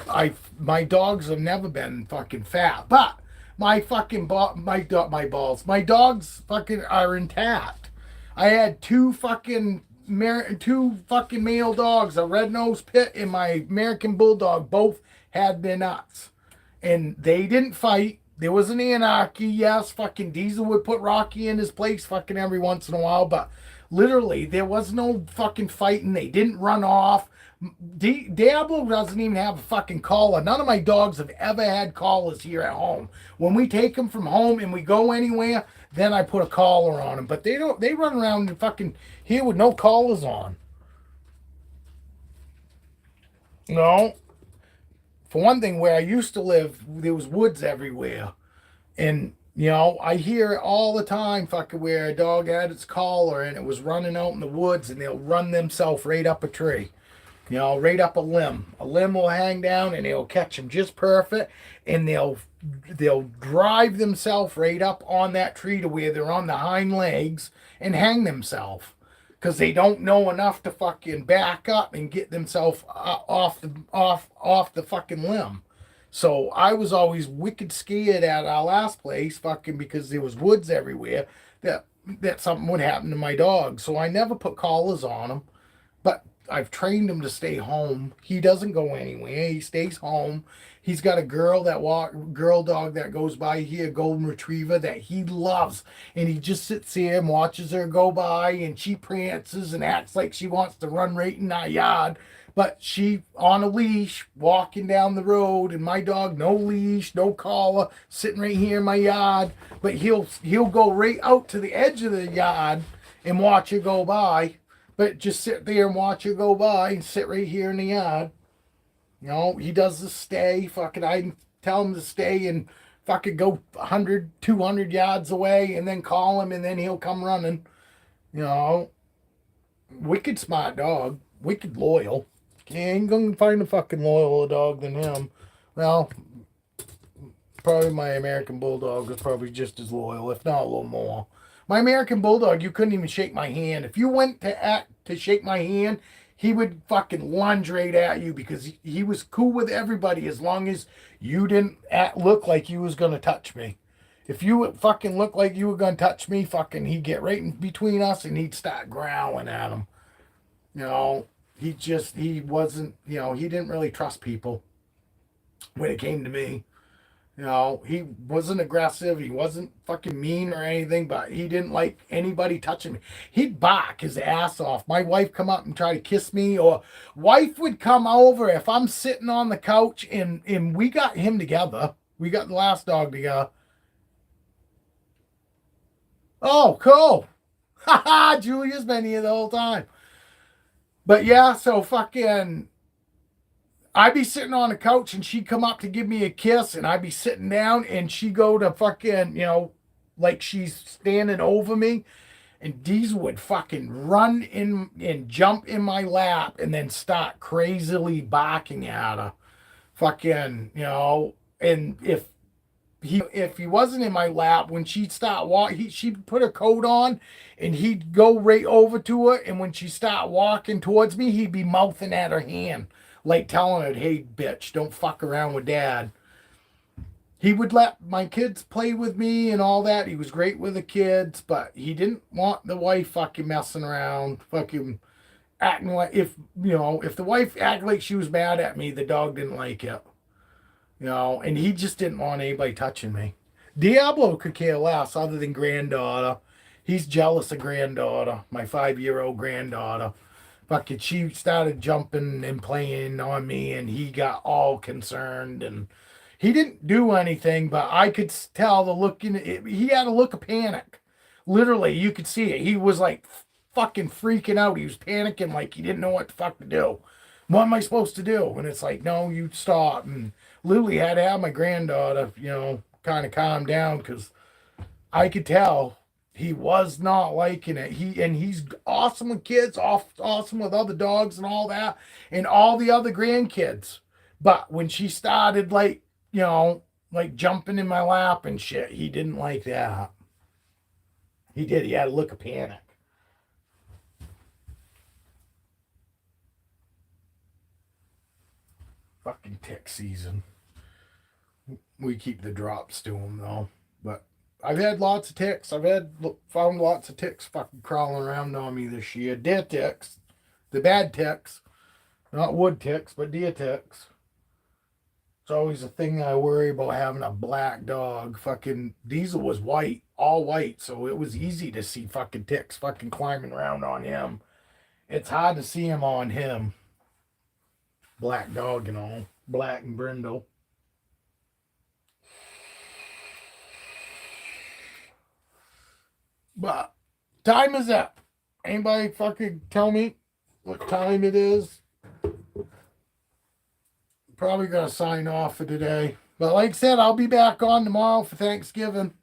my dogs have never been fucking fat, but my fucking my dogs fucking are intact. I had two fucking male dogs, a red-nosed pit and my American bulldog. Both had their nuts, and they didn't fight. There was an anarchy. Yes, fucking Diesel would put Rocky in his place fucking every once in a while, but literally there was no fucking fighting. They didn't run off. Diablo doesn't even have a fucking collar. None of my dogs have ever had collars here at home. When we take them from home and we go anywhere, then I put a collar on them. But they don't. They run around and fucking here with no collars on. No. For one thing, where I used to live, there was woods everywhere. And, I hear it all the time, fucking where a dog had its collar and it was running out in the woods and they'll run themselves right up a tree. Right up a limb. A limb will hang down and they'll catch them just perfect, and they'll drive themselves right up on that tree to where they're on the hind legs and hang themselves because they don't know enough to fucking back up and get themselves off the fucking limb. So I was always wicked scared at our last place, fucking because there was woods everywhere, that something would happen to my dog. So I never put collars on them, but I've trained him to stay home. He doesn't go anywhere. He stays home. He's got a girl dog that goes by here, a golden retriever that he loves, and he just sits there and watches her go by, and she prances and acts like she wants to run right in our yard. But she on a leash, walking down the road, and my dog no leash, no collar, sitting right here in my yard. But he'll go right out to the edge of the yard and watch her go by. But just sit there and watch her go by and sit right here in the yard. He does the stay. Fucking, I tell him to stay and fucking go 100, 200 yards away and then call him and then he'll come running. Wicked smart dog. Wicked loyal. You ain't gonna find a fucking loyaler dog than him. Well, probably my American Bulldog is probably just as loyal, if not a little more. My American Bulldog, you couldn't even shake my hand. If you went to shake my hand, he would fucking lunge right at you because he was cool with everybody as long as you didn't look like you was going to touch me. If you fucking looked like you were going to touch me, fucking he'd get right in between us and he'd start growling at him. He wasn't, he didn't really trust people when it came to me. He wasn't aggressive. He wasn't fucking mean or anything, but he didn't like anybody touching me. He'd bark his ass off. My wife come up and try to kiss me, or wife would come over if I'm sitting on the couch and we got him together. We got the last dog together. Oh, cool. Haha, Julia's been here the whole time. But yeah, so fucking I'd be sitting on the couch and she'd come up to give me a kiss and I'd be sitting down and she'd go to fucking, like she's standing over me, and Diesel would fucking run in and jump in my lap and then start crazily barking at her. Fucking, and if he wasn't in my lap, when she'd start walking, she'd put her coat on and he'd go right over to her, and when she start walking towards me, he'd be mouthing at her hand. Like telling her, hey, bitch, don't fuck around with dad. He would let my kids play with me and all that. He was great with the kids, but he didn't want the wife fucking messing around, fucking acting like, if the wife acted like she was mad at me, the dog didn't like it. And he just didn't want anybody touching me. Diablo could care less other than granddaughter. He's jealous of granddaughter, my 5-year-old granddaughter. Fucking, she started jumping and playing on me, and he got all concerned. And he didn't do anything, but I could tell the look in it. He had a look of panic. Literally, you could see it. He was like fucking freaking out. He was panicking like he didn't know what the fuck to do. What am I supposed to do? And it's like, no, you stop. And Lily had to have my granddaughter, kind of calm down, because I could tell he was not liking it. He's awesome with kids, awesome with other dogs and all that, and all the other grandkids. But when she started like jumping in my lap and shit, he didn't like that. He did. He had a look of panic. Fucking tick season. We keep the drops to him though, but I've had lots of ticks. Found lots of ticks fucking crawling around on me this year. Deer ticks, the bad ticks, not wood ticks, but deer ticks. It's always a thing I worry about having a black dog. Fucking Diesel was white, all white, so it was easy to see fucking ticks fucking climbing around on him. It's hard to see him on him. Black dog and all, black and brindle. But time is up. Anybody fucking tell me what time it is? Probably gonna sign off for today. But like I said, I'll be back on tomorrow for Thanksgiving.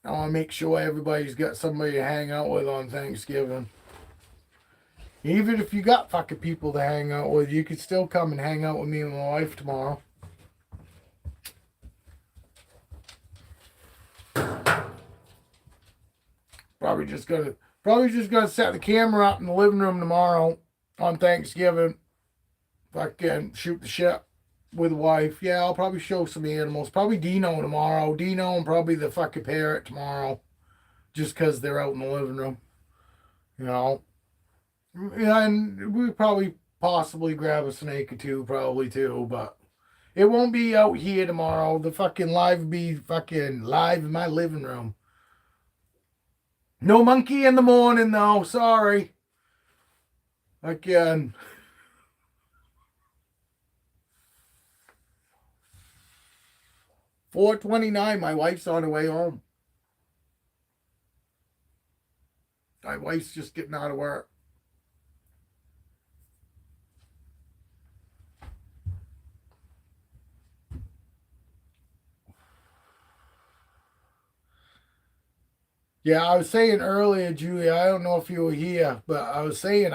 I want to make sure everybody's got somebody to hang out with on Thanksgiving. Even if you got fucking people to hang out with, you could still come and hang out with me and my wife tomorrow. Probably just gonna set the camera up in the living room tomorrow on Thanksgiving. Fucking shoot the shit with the wife. Yeah, I'll probably show some animals. Probably Dino tomorrow. Dino and probably the fucking parrot tomorrow. Just because they're out in the living room. Yeah, and we probably possibly grab a snake or two, probably too, but it won't be out here tomorrow. The fucking live will be fucking live in my living room. No monkey in the morning, though. Sorry. Again. 4:29. My wife's on her way home. My wife's just getting out of work. Yeah, I was saying earlier, Julia, I don't know if you were here, but I was saying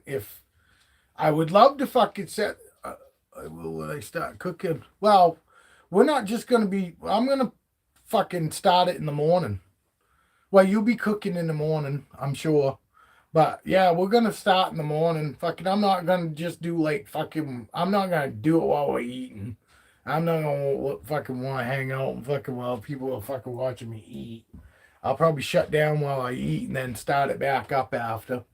if I would love to fucking set, when I start cooking. Well, we're not just going to be, I'm going to fucking start it in the morning. Well, you'll be cooking in the morning, I'm sure. But yeah, we're going to start in the morning. Fucking, I'm not going to just do I'm not going to do it while we're eating. I'm not going to fucking want to hang out and fucking while people are fucking watching me eat. I'll probably shut down while I eat and then start it back up after.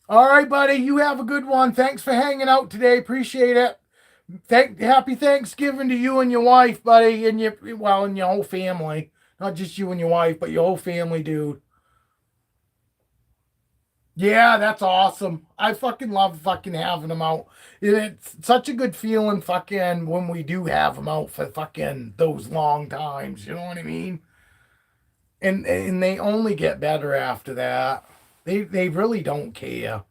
All right, buddy. You have a good one. Thanks for hanging out today. Appreciate it. Happy Thanksgiving to you and your wife, buddy, and your whole family. Not just you and your wife, but your whole family, dude. Yeah, that's awesome. I fucking love fucking having them out. It's such a good feeling fucking when we do have them out for fucking those long times. You know what I mean? And they only get better after that. They really don't care.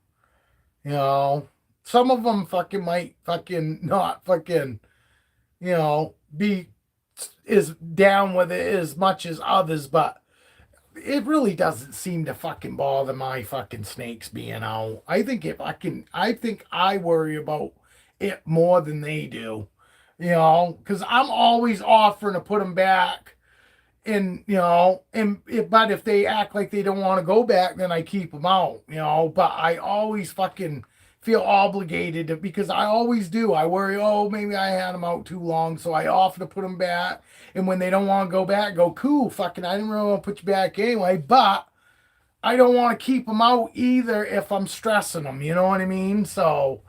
Some of them fucking might fucking not fucking, be as down with it as much as others, but it really doesn't seem to fucking bother my fucking snakes being out. I think I worry about it more than they do, because I'm always offering to put them back. And but if they act like they don't want to go back, then I keep them out, but I always fucking feel obligated to, because I always do. I worry, oh, maybe I had them out too long, so I offer to put them back. And when they don't want to go back, go, cool, fucking, I didn't really want to put you back anyway, but I don't want to keep them out either if I'm stressing them, you know what I mean? So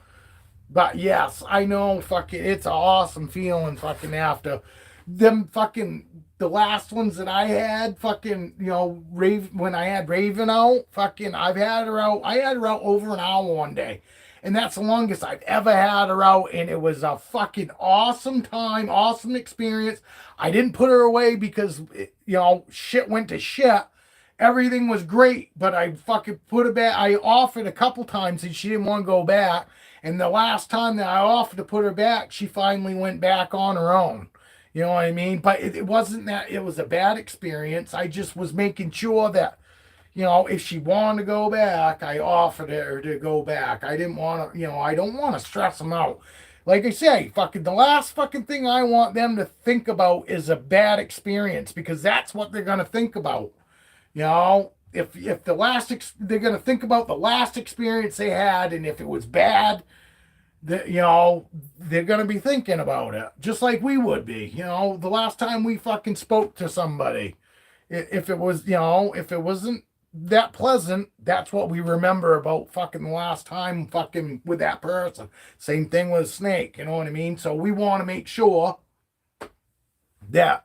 But yes, I know fucking it's an awesome feeling fucking after them fucking the last ones that I had fucking, when I had Raven out, fucking I had her out over an hour one day. And that's the longest I've ever had her out, and it was a fucking awesome time, awesome experience. I didn't put her away because shit went to shit. Everything was great, but I fucking put her back. I offered a couple times and she didn't want to go back. And the last time that I offered to put her back, she finally went back on her own. You know what I mean? But it wasn't that it was a bad experience. I just was making sure that, if she wanted to go back, I offered her to go back. I didn't want to, I don't want to stress them out. Like I say, fucking the last fucking thing I want them to think about is a bad experience, because that's what they're going to think about. If they're going to think about the last experience they had, and if it was bad, they're going to be thinking about it just like we would be. The last time we fucking spoke to somebody, if it was, if it wasn't that pleasant, that's what we remember about fucking the last time fucking with that person. Same thing with a snake, you know what I mean? So we want to make sure that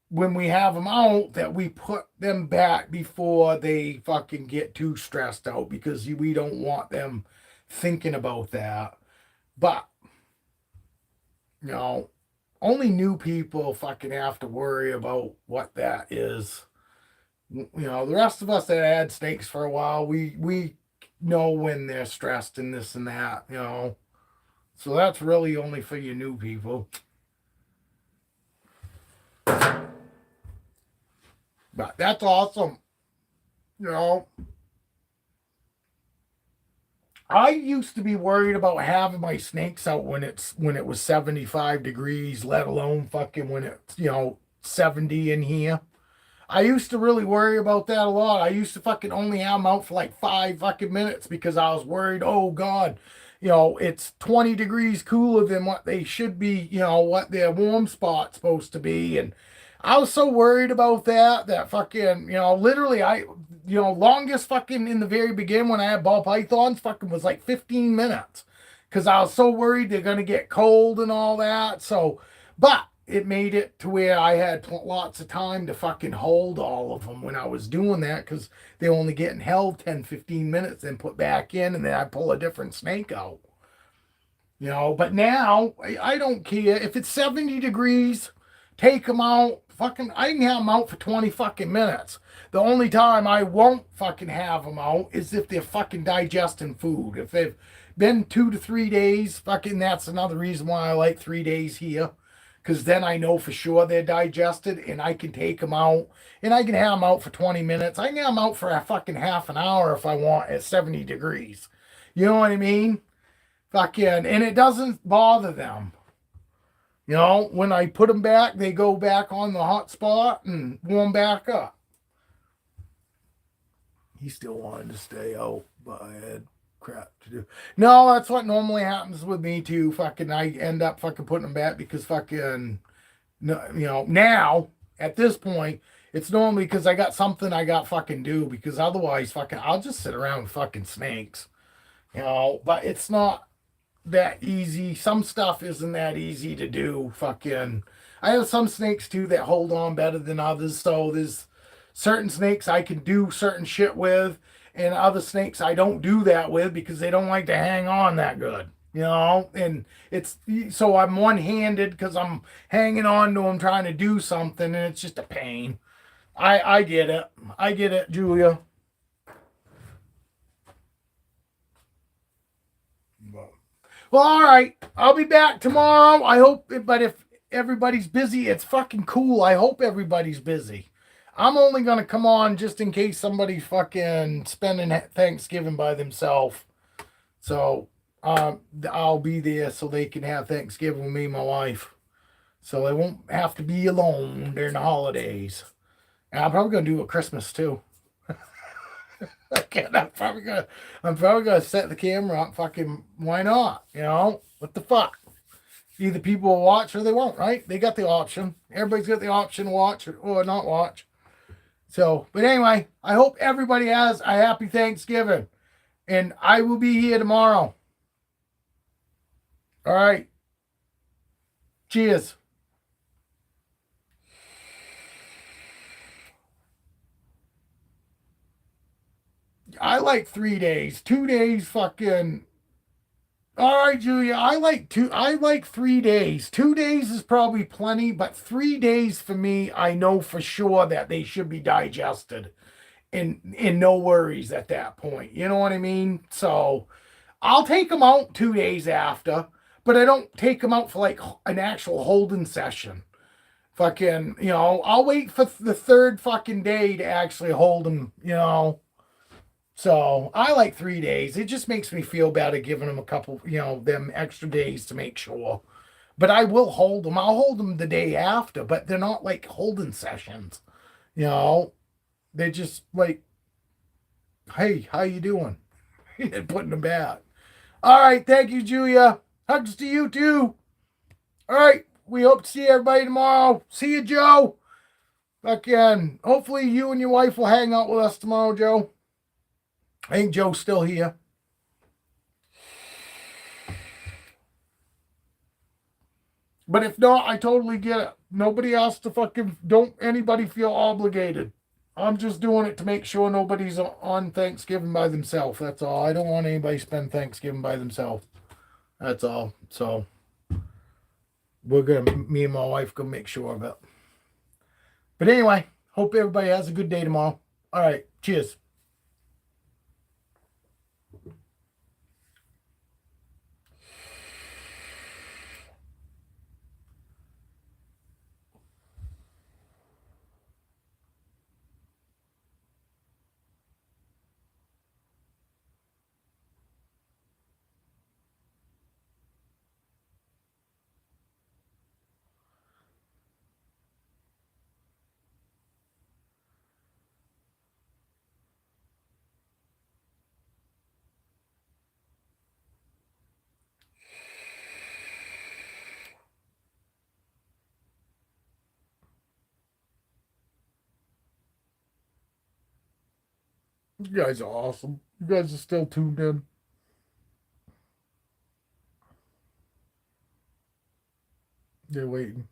when we have them out, that we put them back before they fucking get too stressed out, because we don't want them thinking about that. But, only new people fucking have to worry about what that is. The rest of us that had snakes for a while, we know when they're stressed and this and that, So that's really only for you new people. But that's awesome. I used to be worried about having my snakes out when it was 75 degrees, let alone fucking when it's, 70 in here. I used to really worry about that a lot. I used to fucking only have them out for like 5 fucking minutes because I was worried, oh God, it's 20 degrees cooler than what they should be, what their warm spot's supposed to be. And I was so worried about that fucking, literally longest fucking in the very beginning when I had ball pythons fucking was like 15 minutes. Cause I was so worried they're going to get cold and all that. So, but it made it to where I had lots of time to fucking hold all of them when I was doing that, because they're only getting held 10, 15 minutes, then put back in, and then I pull a different snake out. But now I don't care. If it's 70 degrees, take them out. Fucking, I can have them out for 20 fucking minutes. The only time I won't fucking have them out is if they're fucking digesting food. If they've been 2 to 3 days, fucking, that's another reason why I like 3 days here. Because then I know for sure they're digested, and I can take them out, and I can have them out for 20 minutes. I can have them out for a fucking half an hour if I want at 70 degrees. You know what I mean? Fucking, and it doesn't bother them. When I put them back, they go back on the hot spot and warm back up. He still wanted to stay out, but I had crap to do. No, that's what normally happens with me too. Fucking, I end up fucking putting them back because fucking, no, now at this point, it's normally because I got something I got fucking do, because otherwise fucking I'll just sit around with fucking snakes, but it's not that easy. Some stuff isn't that easy to do. Fucking, I have some snakes too that hold on better than others. So there's certain snakes I can do certain shit with, and other snakes I don't do that with because they don't like to hang on that good. And it's so I'm one-handed because I'm hanging on to them trying to do something, and it's just a pain. I get it. I get it, Julia. Well, all right. I'll be back tomorrow. I hope, but if everybody's busy, it's fucking cool. I hope everybody's busy. I'm only going to come on just in case somebody's fucking spending Thanksgiving by themselves. So I'll be there so they can have Thanksgiving with me and my wife. So they won't have to be alone during the holidays. And I'm probably going to do a Christmas too. I'm probably gonna set the camera up. Fucking, why not? What the fuck? Either people will watch or they won't, right? They got the option. Everybody's got the option to watch or not watch. So, but anyway, I hope everybody has a happy Thanksgiving, and I will be here tomorrow. All right. Cheers. I like 3 days. 2 days fucking. All right, Julia. I like 3 days. 2 days is probably plenty, but 3 days for me, I know for sure that they should be digested and no worries at that point. You know what I mean? So I'll take them out 2 days after, but I don't take them out for like an actual holding session. Fucking, I'll wait for the third fucking day to actually hold them. So I like 3 days. It just makes me feel better giving them a couple, them extra days to make sure. But I will hold them. I'll hold them the day after, but they're not like holding sessions. You know, they're just like, hey, how you doing? And putting them back. All right, thank you, Julia. Hugs to you too. All right, we hope to see everybody tomorrow. See you, Joe. Again, hopefully you and your wife will hang out with us tomorrow, Joe. I think Joe's still here. But if not, I totally get it. Nobody has to don't anybody feel obligated. I'm just doing it to make sure nobody's on Thanksgiving by themselves. That's all. I don't want anybody to spend Thanksgiving by themselves. That's all. So me and my wife, gonna make sure of it. But anyway, hope everybody has a good day tomorrow. All right. Cheers. You guys are awesome. You guys are still tuned in. They're waiting.